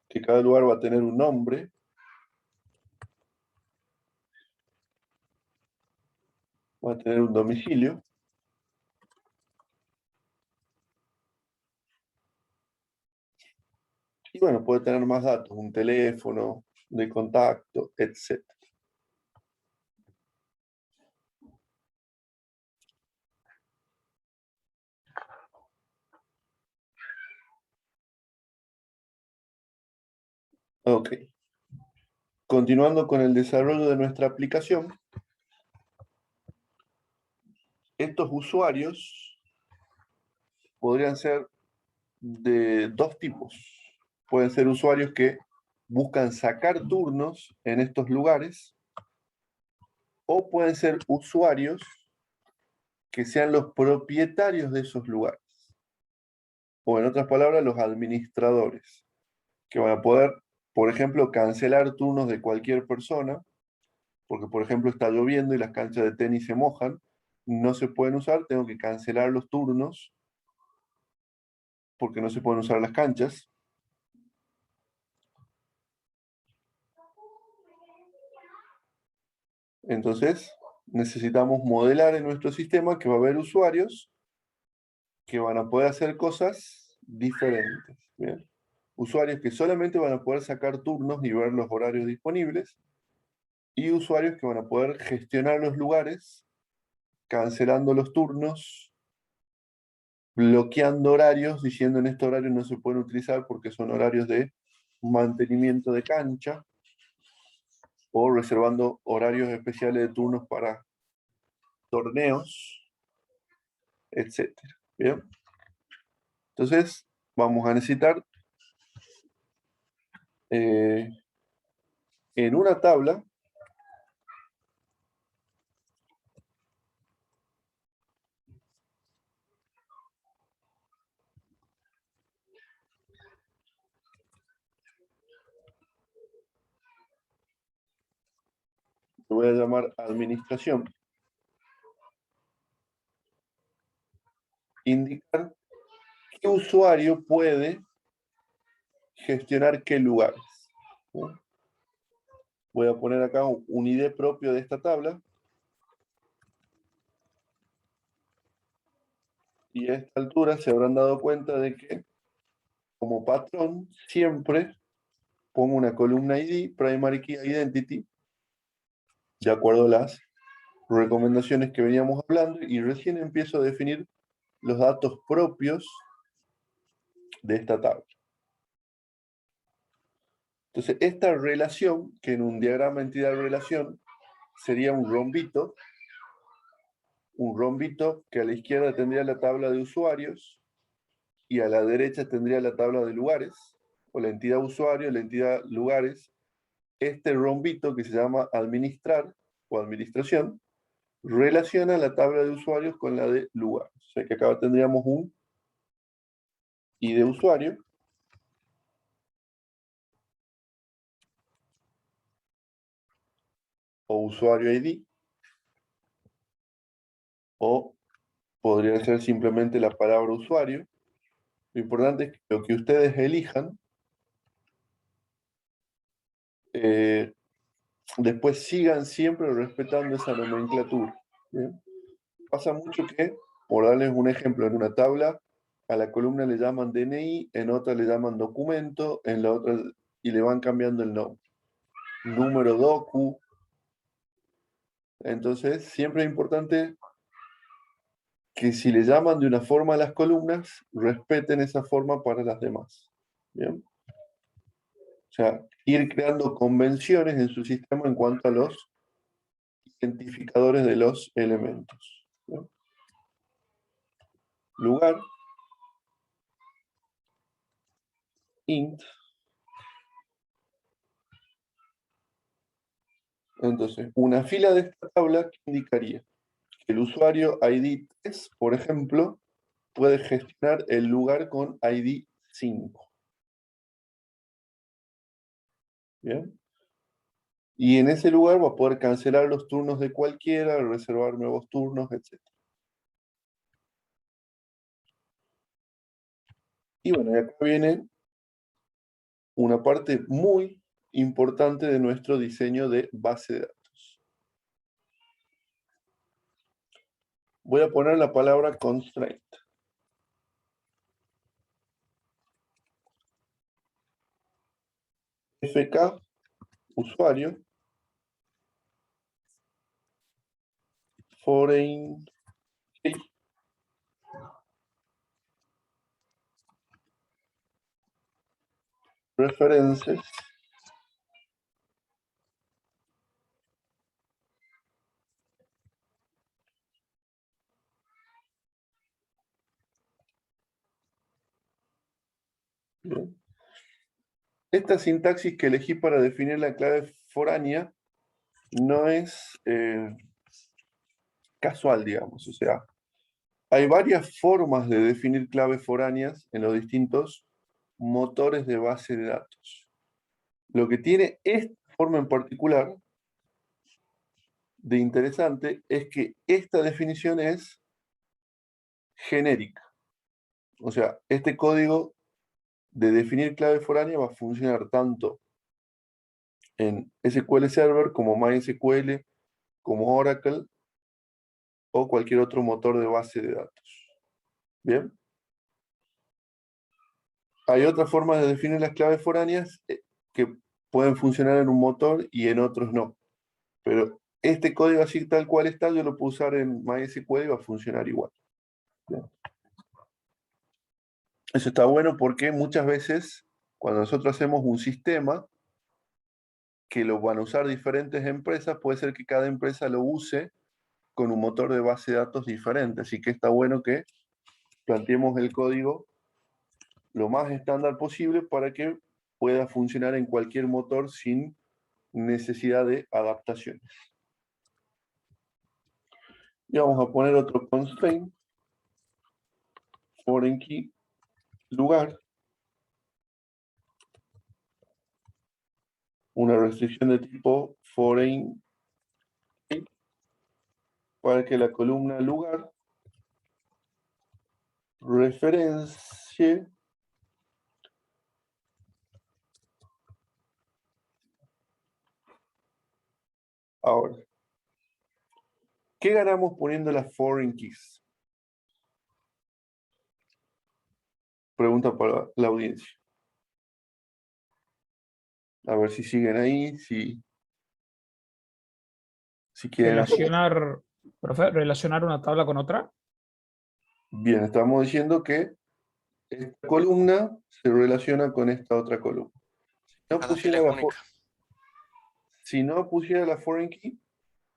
Que cada lugar va a tener un nombre. Va a tener un domicilio. Y bueno, puede tener más datos, un teléfono de contacto, etc. Ok. Continuando con el desarrollo de nuestra aplicación, estos usuarios podrían ser de dos tipos. Pueden ser usuarios que buscan sacar turnos en estos lugares, o pueden ser usuarios que sean los propietarios de esos lugares. O en otras palabras, los administradores, que van a poder, por ejemplo, cancelar turnos de cualquier persona, porque por ejemplo está lloviendo y las canchas de tenis se mojan, no se pueden usar, tengo que cancelar los turnos porque no se pueden usar las canchas. Entonces, necesitamos modelar en nuestro sistema que va a haber usuarios que van a poder hacer cosas diferentes. ¿Bien? Usuarios que solamente van a poder sacar turnos y ver los horarios disponibles, y usuarios que van a poder gestionar los lugares, cancelando los turnos, bloqueando horarios, diciendo en este horario no se pueden utilizar porque son horarios de mantenimiento de cancha, o reservando horarios especiales de turnos para torneos, etc. ¿Bien? Entonces, vamos a necesitar en una tabla que voy a llamar administración, indicar qué usuario puede gestionar qué lugares. ¿No? Voy a poner acá un ID propio de esta tabla. Y a esta altura se habrán dado cuenta de que como patrón siempre pongo una columna ID, Primary Key Identity, de acuerdo a las recomendaciones que veníamos hablando, y recién empiezo a definir los datos propios de esta tabla. Entonces, esta relación, que en un diagrama entidad-relación sería un rombito que a la izquierda tendría la tabla de usuarios y a la derecha tendría la tabla de lugares, o la entidad usuario, la entidad lugares. Este rombito, que se llama administrar o administración, relaciona la tabla de usuarios con la de lugares. O sea que acá tendríamos un ID usuario, o usuario ID, o podría ser simplemente la palabra usuario. Lo importante es que lo que ustedes elijan después sigan siempre respetando esa nomenclatura. ¿Bien? Pasa mucho que, por darles un ejemplo, en una tabla a la columna le llaman DNI, en otra le llaman documento, en la otra, y le van cambiando el nombre. Número docu. Entonces, siempre es importante que si le llaman de una forma a las columnas, respeten esa forma para las demás. ¿Bien? O sea, ir creando convenciones en su sistema en cuanto a los identificadores de los elementos. ¿No? Lugar, int. Entonces, una fila de esta tabla que indicaría que el usuario ID 3, por ejemplo, puede gestionar el lugar con ID 5. ¿Bien? Y en ese lugar va a poder cancelar los turnos de cualquiera, reservar nuevos turnos, etc. Y bueno, y acá viene una parte muy importante de nuestro diseño de base de datos. Voy a poner la palabra constraint. FK, usuario, foreign key, references, ¿bien? Esta sintaxis que elegí para definir la clave foránea no es casual, digamos. O sea, hay varias formas de definir claves foráneas en los distintos motores de base de datos. Lo que tiene esta forma en particular de interesante es que esta definición es genérica. O sea, este código de definir clave foránea va a funcionar tanto en SQL Server como MySQL, como Oracle o cualquier otro motor de base de datos. ¿Bien? Hay otras formas de definir las claves foráneas que pueden funcionar en un motor y en otros no. Pero este código así tal cual está, yo lo puedo usar en MySQL y va a funcionar igual. ¿Bien? Eso está bueno porque muchas veces cuando nosotros hacemos un sistema que lo van a usar diferentes empresas, puede ser que cada empresa lo use con un motor de base de datos diferente. Así que está bueno que planteemos el código lo más estándar posible para que pueda funcionar en cualquier motor sin necesidad de adaptaciones. Y vamos a poner otro constraint, foreign key, lugar, una restricción de tipo foreign key para que la columna lugar referencie ahora. ¿Qué ganamos poniendo las foreign keys? Pregunta para la audiencia. A ver si siguen ahí, si quieren hacer. Relacionar una tabla con otra. Bien, estamos diciendo que esta columna se relaciona con esta otra columna. Cada fila es única. Si no pusiera la foreign key,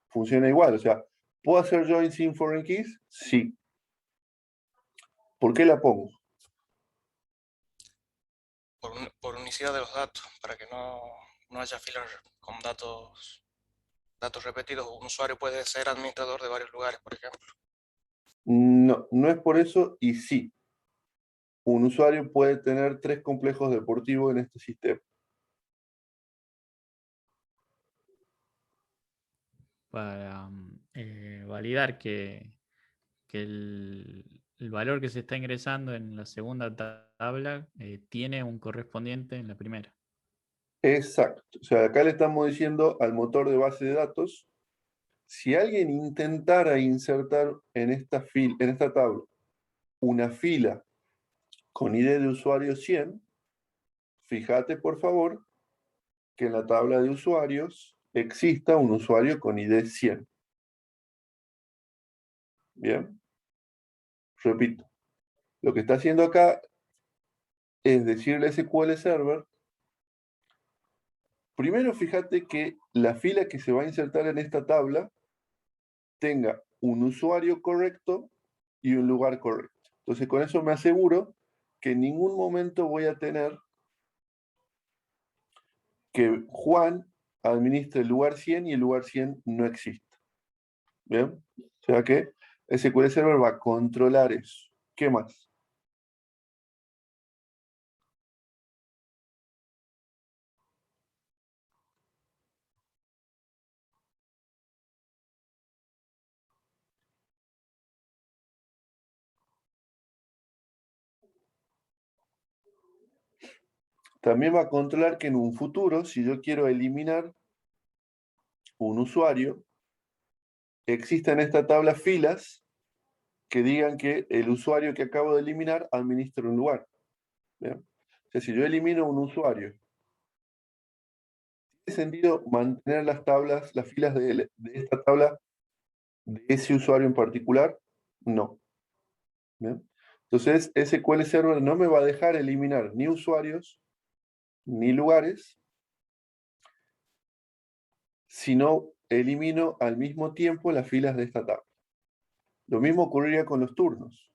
funciona igual. O sea, ¿puedo hacer join sin foreign keys? Sí. ¿Por qué la pongo? Por unicidad de los datos, para que no haya filas con datos repetidos. Un usuario puede ser administrador de varios lugares, por ejemplo. No, no es por eso y sí. Un usuario puede tener 3 complejos deportivos en este sistema. Para validar que el valor que se está ingresando en la segunda tabla tiene un correspondiente en la primera. Exacto. O sea, acá le estamos diciendo al motor de base de datos, si alguien intentara insertar en esta tabla una fila con ID de usuario 100, fíjate por favor que en la tabla de usuarios exista un usuario con ID 100. Bien. Repito. Lo que está haciendo acá es decirle a SQL Server, primero fíjate que la fila que se va a insertar en esta tabla tenga un usuario correcto y un lugar correcto. Entonces con eso me aseguro que en ningún momento voy a tener que Juan administre el lugar 100 y el lugar 100 no exista. ¿Bien? O sea que SQL Server va a controlar eso. ¿Qué más? también va a controlar que en un futuro, si yo quiero eliminar un usuario, existan en esta tabla filas que digan que el usuario que acabo de eliminar administra un lugar. ¿Bien? O sea, si yo elimino un usuario, ¿tiene sentido mantener las tablas, las filas de esta tabla de ese usuario en particular? No. ¿Bien? Entonces, SQL Server no me va a dejar eliminar ni usuarios ni lugares, sino elimino al mismo tiempo las filas de esta tabla. Lo mismo ocurriría con los turnos.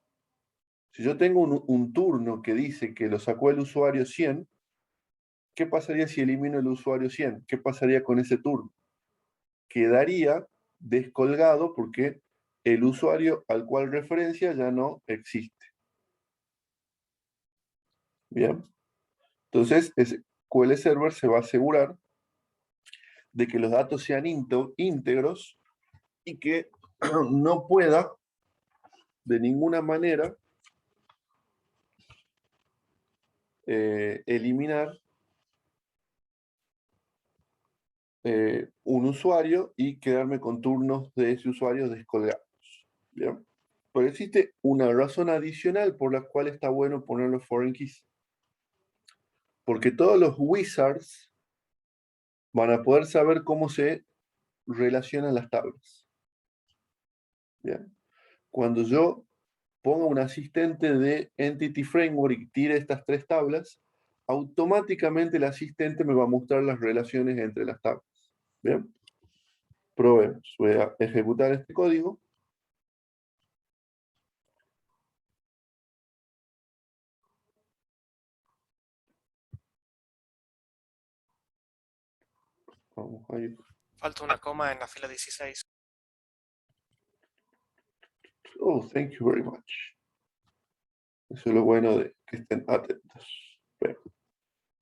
Si yo tengo un turno que dice que lo sacó el usuario 100, ¿qué pasaría si elimino el usuario 100? ¿Qué pasaría con ese turno? Quedaría descolgado porque el usuario al cual referencia ya no existe. Bien. Entonces, SQL Server se va a asegurar de que los datos sean íntegros y que no pueda de ninguna manera eliminar un usuario y quedarme con turnos de ese usuario descolgados. ¿Bien? Pero existe una razón adicional por la cual está bueno poner los foreign keys. Porque todos los wizards van a poder saber cómo se relacionan las tablas. ¿Bien? Cuando yo ponga un asistente de Entity Framework y tire estas tres tablas, automáticamente el asistente me va a mostrar las relaciones entre las tablas. ¿Bien? Probemos. Voy a ejecutar este código. Vamos a ir. Falta una coma en la fila 16. Oh, thank you very much. Eso es lo bueno de que estén atentos. Bueno,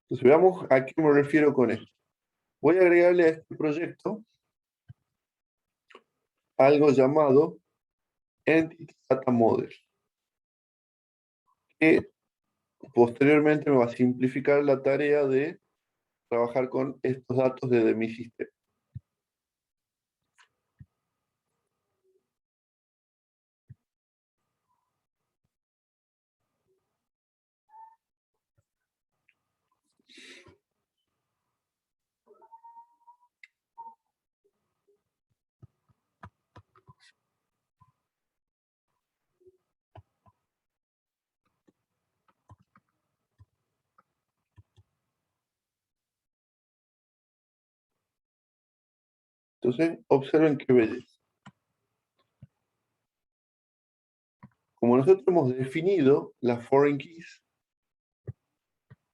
entonces veamos a qué me refiero con esto. Voy a agregarle a este proyecto algo llamado Entity Data Model, que posteriormente me va a simplificar la tarea de trabajar con estos datos desde mi sistema. Entonces, observen qué belleza. Como nosotros hemos definido las foreign keys,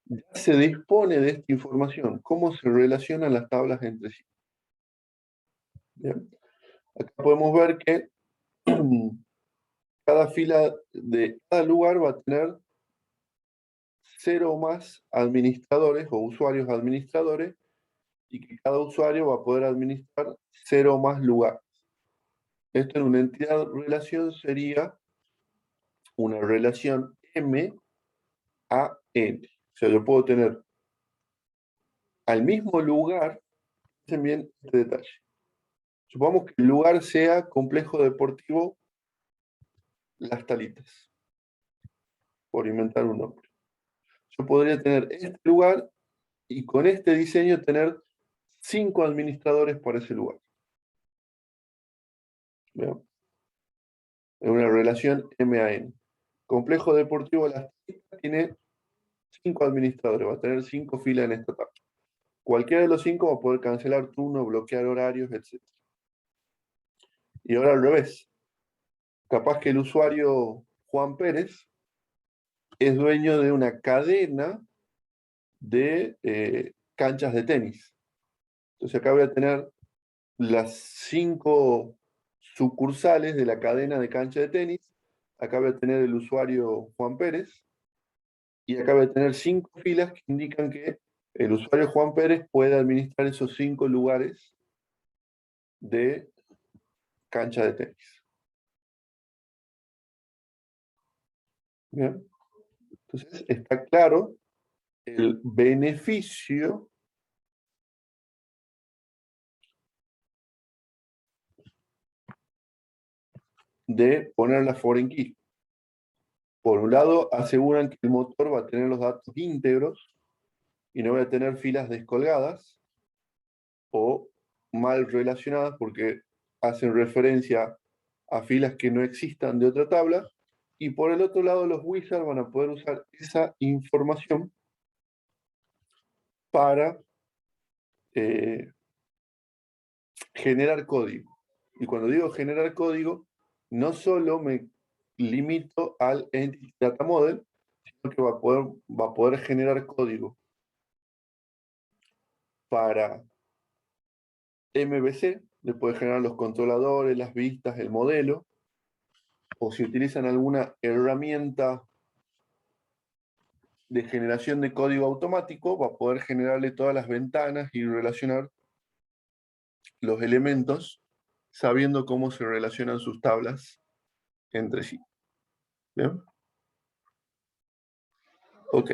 ya se dispone de esta información, cómo se relacionan las tablas entre sí. Bien. Acá podemos ver que cada fila de cada lugar va a tener 0 o más administradores o usuarios administradores y que cada usuario va a poder administrar 0 o más lugares. Esto en una entidad relación sería una relación M a N. O sea, yo puedo tener al mismo lugar, fíjense bien este detalle. Supongamos que el lugar sea complejo deportivo Las Talitas, por inventar un nombre. Yo podría tener este lugar y con este diseño tener 5 administradores para ese lugar. ¿Vean? En una relación M a N. Complejo deportivo Las Talitas tiene 5 administradores, va a tener 5 filas en esta tabla. Cualquiera de los 5 va a poder cancelar turnos, bloquear horarios, etc. Y ahora al revés. Capaz que el usuario Juan Pérez es dueño de una cadena de canchas de tenis. Entonces acá voy a tener las 5 sucursales de la cadena de cancha de tenis. Acá voy a tener el usuario Juan Pérez. Y acá voy a tener 5 filas que indican que el usuario Juan Pérez puede administrar esos 5 lugares de cancha de tenis. ¿Bien? Entonces está claro el beneficio de poner la foreign key. Por un lado, aseguran que el motor va a tener los datos íntegros y no va a tener filas descolgadas o mal relacionadas porque hacen referencia a filas que no existan de otra tabla. Y por el otro lado, los wizards van a poder usar esa información para generar código. Y cuando digo generar código, no solo me limito al Entity Data Model, sino que va a poder generar código para MVC, le puede generar los controladores, las vistas, el modelo, o si utilizan alguna herramienta de generación de código automático, va a poder generarle todas las ventanas y relacionar los elementos sabiendo cómo se relacionan sus tablas entre sí. ¿Bien? Ok.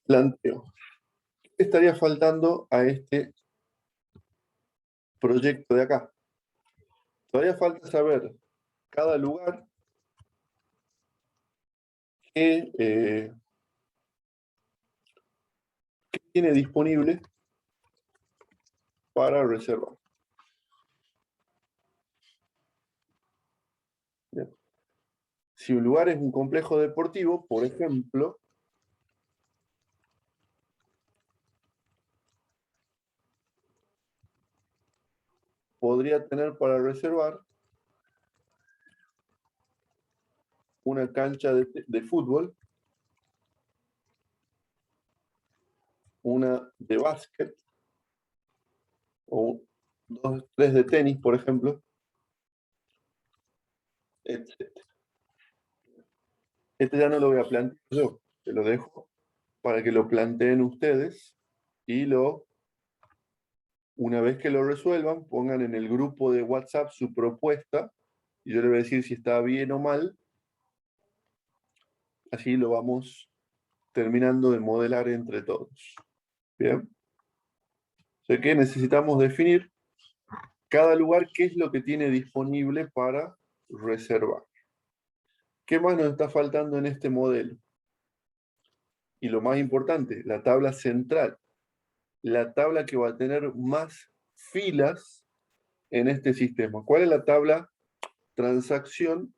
Planteo. ¿Qué estaría faltando a este proyecto de acá? Todavía falta saber cada lugar que tiene disponible para reservar. Bien. Si un lugar es un complejo deportivo, por ejemplo, podría tener para reservar una cancha de fútbol, una de básquet, o 2, 3 de tenis, por ejemplo, etc. Este ya no lo voy a plantear yo, te lo dejo para que lo planteen ustedes y una vez que lo resuelvan, pongan en el grupo de WhatsApp su propuesta y yo le voy a decir si está bien o mal. Así lo vamos terminando de modelar entre todos. Bien. O sea que necesitamos definir cada lugar qué es lo que tiene disponible para reservar. ¿Qué más nos está faltando en este modelo? Y lo más importante, la tabla central. La tabla que va a tener más filas en este sistema. ¿Cuál es la tabla transacción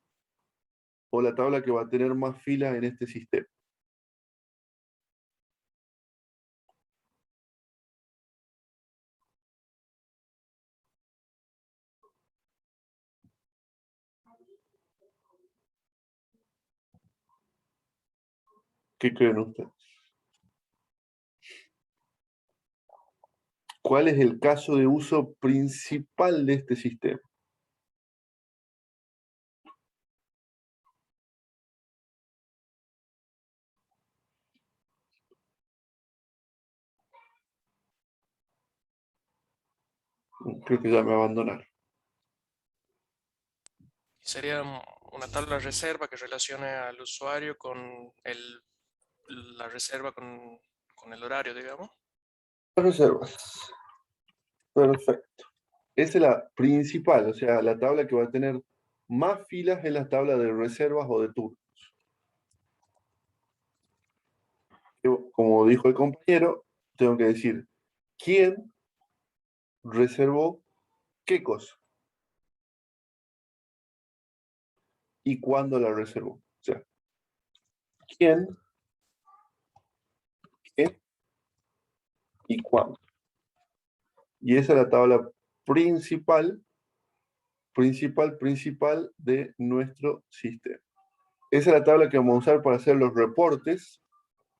o la tabla que va a tener más filas en este sistema? ¿Qué creen ustedes? ¿Cuál es el caso de uso principal de este sistema? Creo que ya me abandonaron. Sería una tabla de reserva que relacione al usuario con la reserva con el horario, digamos. Las reservas. Perfecto. Esa es la principal, o sea, la tabla que va a tener más filas es la tabla de reservas o de turnos. Yo, como dijo el compañero, tengo que decir quién reservó qué cosa y cuándo la reservó. O sea, quién, qué y cuándo. Y esa es la tabla principal de nuestro sistema. Esa es la tabla que vamos a usar para hacer los reportes,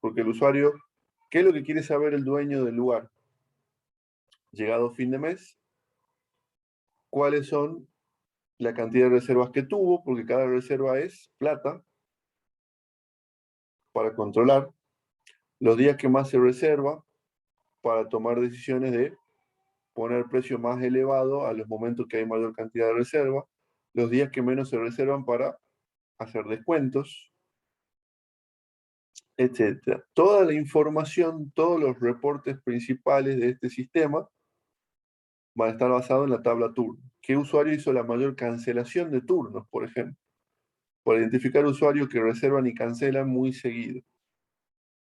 porque el usuario, ¿qué es lo que quiere saber el dueño del lugar? Llegado fin de mes, ¿cuáles son la cantidad de reservas que tuvo? Porque cada reserva es plata para controlar. Los días que más se reserva para tomar decisiones de poner precio más elevado a los momentos que hay mayor cantidad de reserva. Los días que menos se reservan para hacer descuentos. etc. Toda la información, todos los reportes principales de este sistema van a estar basados en la tabla turno. ¿Qué usuario hizo la mayor cancelación de turnos, por ejemplo? Por identificar usuarios que reservan y cancelan muy seguido.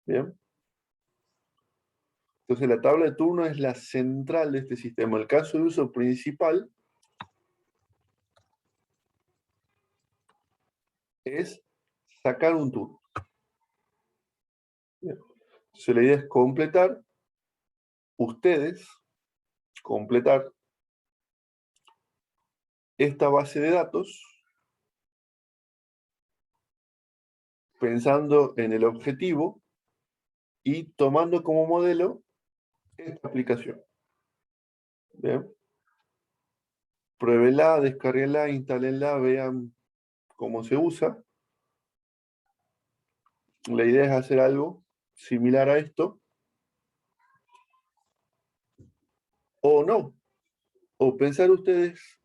¿Bien? Entonces la tabla de turno es la central de este sistema. El caso de uso principal es sacar un turno. Bien. Entonces la idea es completar esta base de datos pensando en el objetivo y tomando como modelo esta aplicación. ¿Bien? Pruébela, descárguenla, instálenla, vean cómo se usa. La idea es hacer algo similar a esto, o no, o pensar ustedes,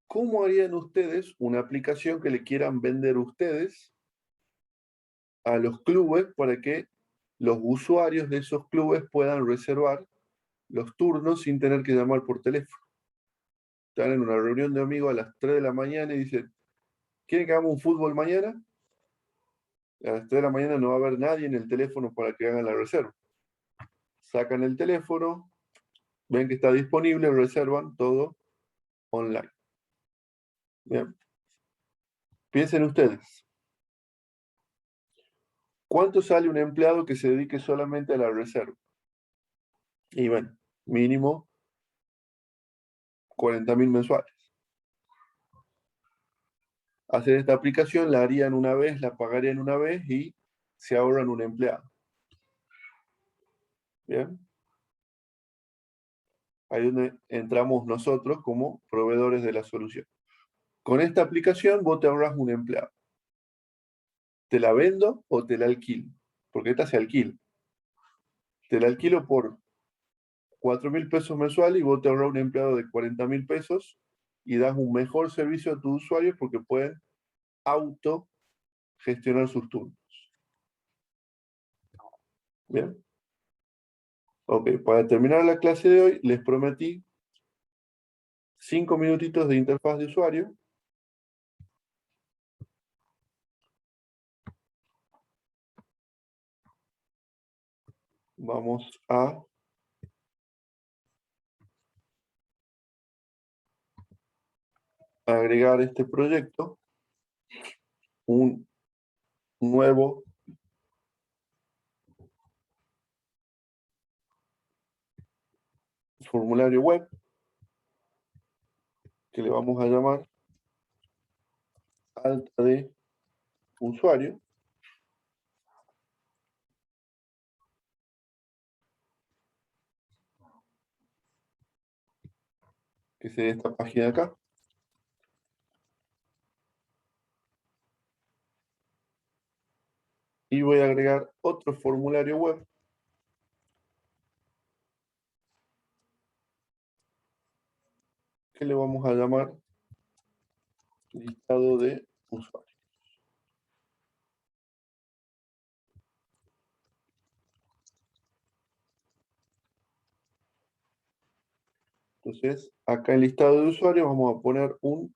¿cómo harían ustedes una aplicación que le quieran vender ustedes a los clubes para que los usuarios de esos clubes puedan reservar los turnos sin tener que llamar por teléfono? Están en una reunión de amigos a las 3 de la mañana y dicen, ¿quieren que hagamos un fútbol mañana? A las 3 de la mañana no va a haber nadie en el teléfono para que hagan la reserva. Sacan el teléfono, ven que está disponible, reservan todo online. Bien. Piensen ustedes, ¿cuánto sale un empleado que se dedique solamente a la reserva? Y bueno, mínimo 40.000 mensuales. Hacer esta aplicación la harían una vez, la pagarían una vez y se ahorran un empleado. Bien. Ahí es donde entramos nosotros como proveedores de la solución. Con esta aplicación vos te ahorras un empleado. ¿Te la vendo o te la alquilo? Porque esta se alquila. Te la alquilo por 4.000 pesos mensuales y vos te ahorras un empleado de 40.000 pesos y das un mejor servicio a tus usuarios porque pueden gestionar sus turnos. Bien. Ok, para terminar la clase de hoy, les prometí 5 minutitos de interfaz de usuario. Vamos a agregar este proyecto, un nuevo formulario web que le vamos a llamar alta de usuario, que sería esta página de acá. Y voy a agregar otro formulario web que le vamos a llamar listado de usuarios. Entonces, acá en listado de usuarios vamos a poner un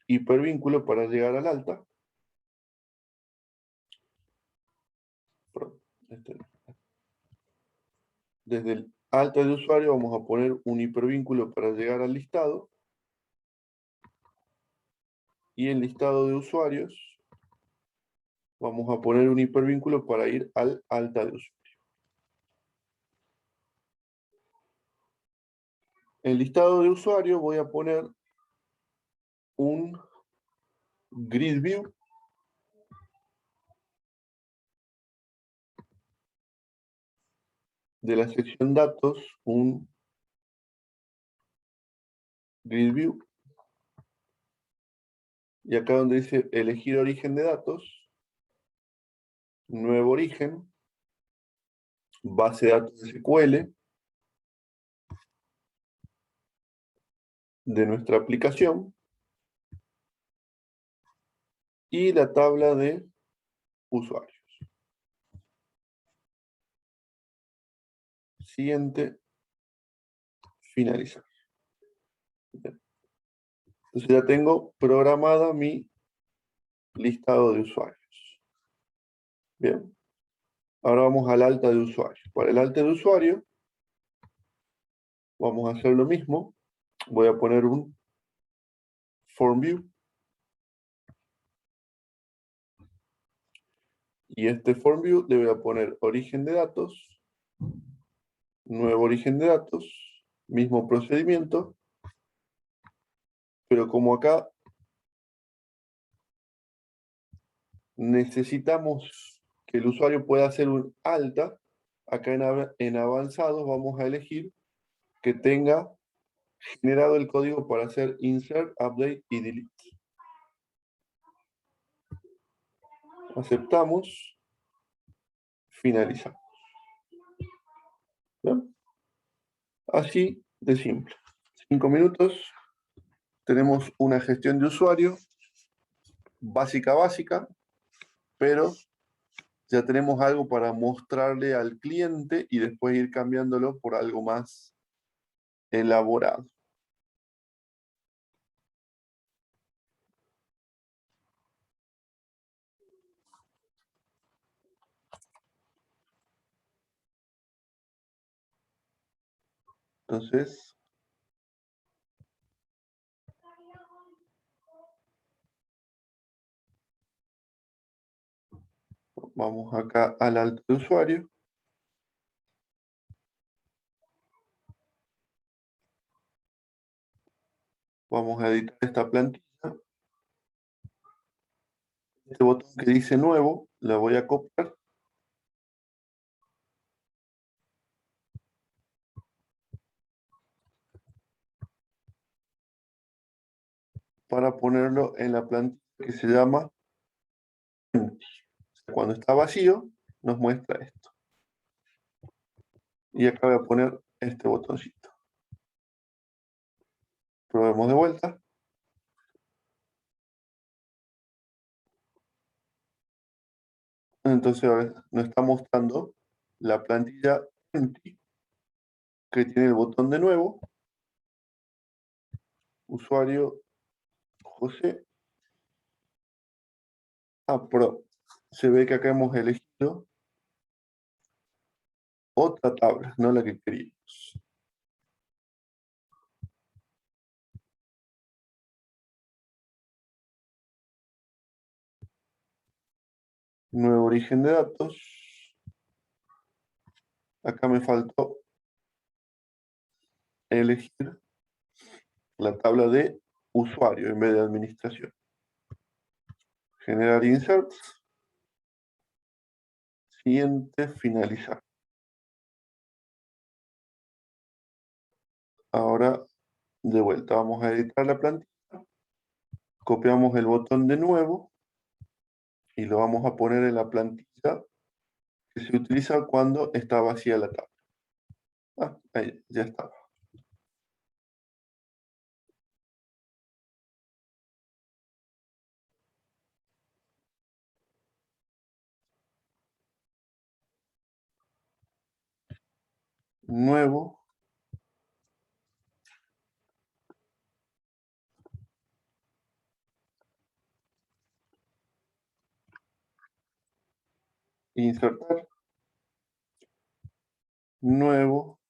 hipervínculo para llegar al alta. Perdón, desde el alta de usuario vamos a poner un hipervínculo para llegar al listado. Y en listado de usuarios vamos a poner un hipervínculo para ir al alta de usuario. En listado de usuario voy a poner un grid view de la sección datos, un grid view. Y acá donde dice elegir origen de datos, nuevo origen, base de datos SQL de nuestra aplicación y la tabla de usuarios. Siguiente. Finalizar. Bien. Entonces ya tengo programada mi listado de usuarios. Bien. Ahora vamos al alta de usuario. Para el alta de usuario, vamos a hacer lo mismo. Voy a poner un form view. Y este form view le voy a poner origen de datos, nuevo origen de datos, mismo procedimiento, pero como acá necesitamos que el usuario pueda hacer un alta, acá en avanzados vamos a elegir que tenga generado el código para hacer insert, update y delete. Aceptamos, finalizamos. ¿Bien? Así de simple. 5 minutos. Tenemos una gestión de usuario básica, pero ya tenemos algo para mostrarle al cliente y después ir cambiándolo por algo más elaborado. Entonces, vamos acá al alta de usuario. Vamos a editar esta plantilla. Este botón que dice nuevo, lo voy a copiar. Para ponerlo en la plantilla que se llama empty. Cuando está vacío, nos muestra esto. Y acá voy a poner este botoncito. Probemos de vuelta. Entonces ahora nos está mostrando la plantilla empty que tiene el botón de nuevo. Usuario José. Pero se ve que acá hemos elegido otra tabla, no la que queríamos. Nuevo origen de datos. Acá me faltó elegir la tabla de usuario en vez de administración. Generar inserts. Siguiente, finalizar. Ahora, de vuelta, vamos a editar la plantilla. Copiamos el botón de nuevo y lo vamos a poner en la plantilla que se utiliza cuando está vacía la tabla. Ahí, ya está. Nuevo. Insertar. Nuevo.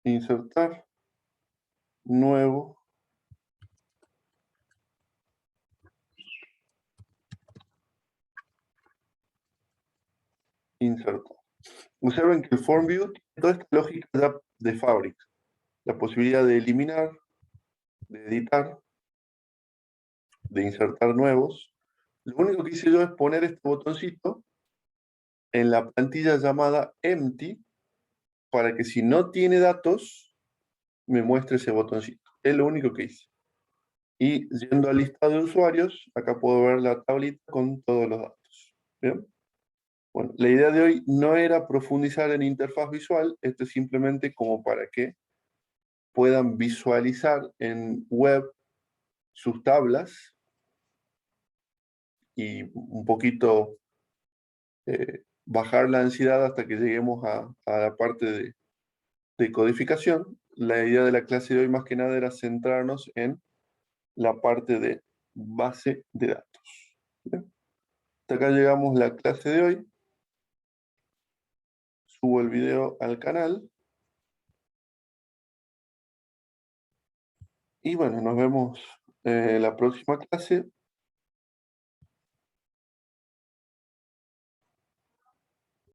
Insertar. Nuevo. Insertar. Observen que el form view tiene toda esta lógica ya de fábrica. La posibilidad de eliminar, de editar, de insertar nuevos. Lo único que hice yo es poner este botoncito en la plantilla llamada empty para que si no tiene datos me muestre ese botoncito. Es lo único que hice. Y yendo al listado de usuarios, acá puedo ver la tablita con todos los datos. ¿Bien? Bueno, la idea de hoy no era profundizar en interfaz visual, esto es simplemente como para que puedan visualizar en web sus tablas y un poquito bajar la ansiedad hasta que lleguemos a la parte de codificación. La idea de la clase de hoy más que nada era centrarnos en la parte de base de datos. ¿Bien? Hasta acá llegamos la clase de hoy. Subo el video al canal. Y bueno, nos vemos en la próxima clase.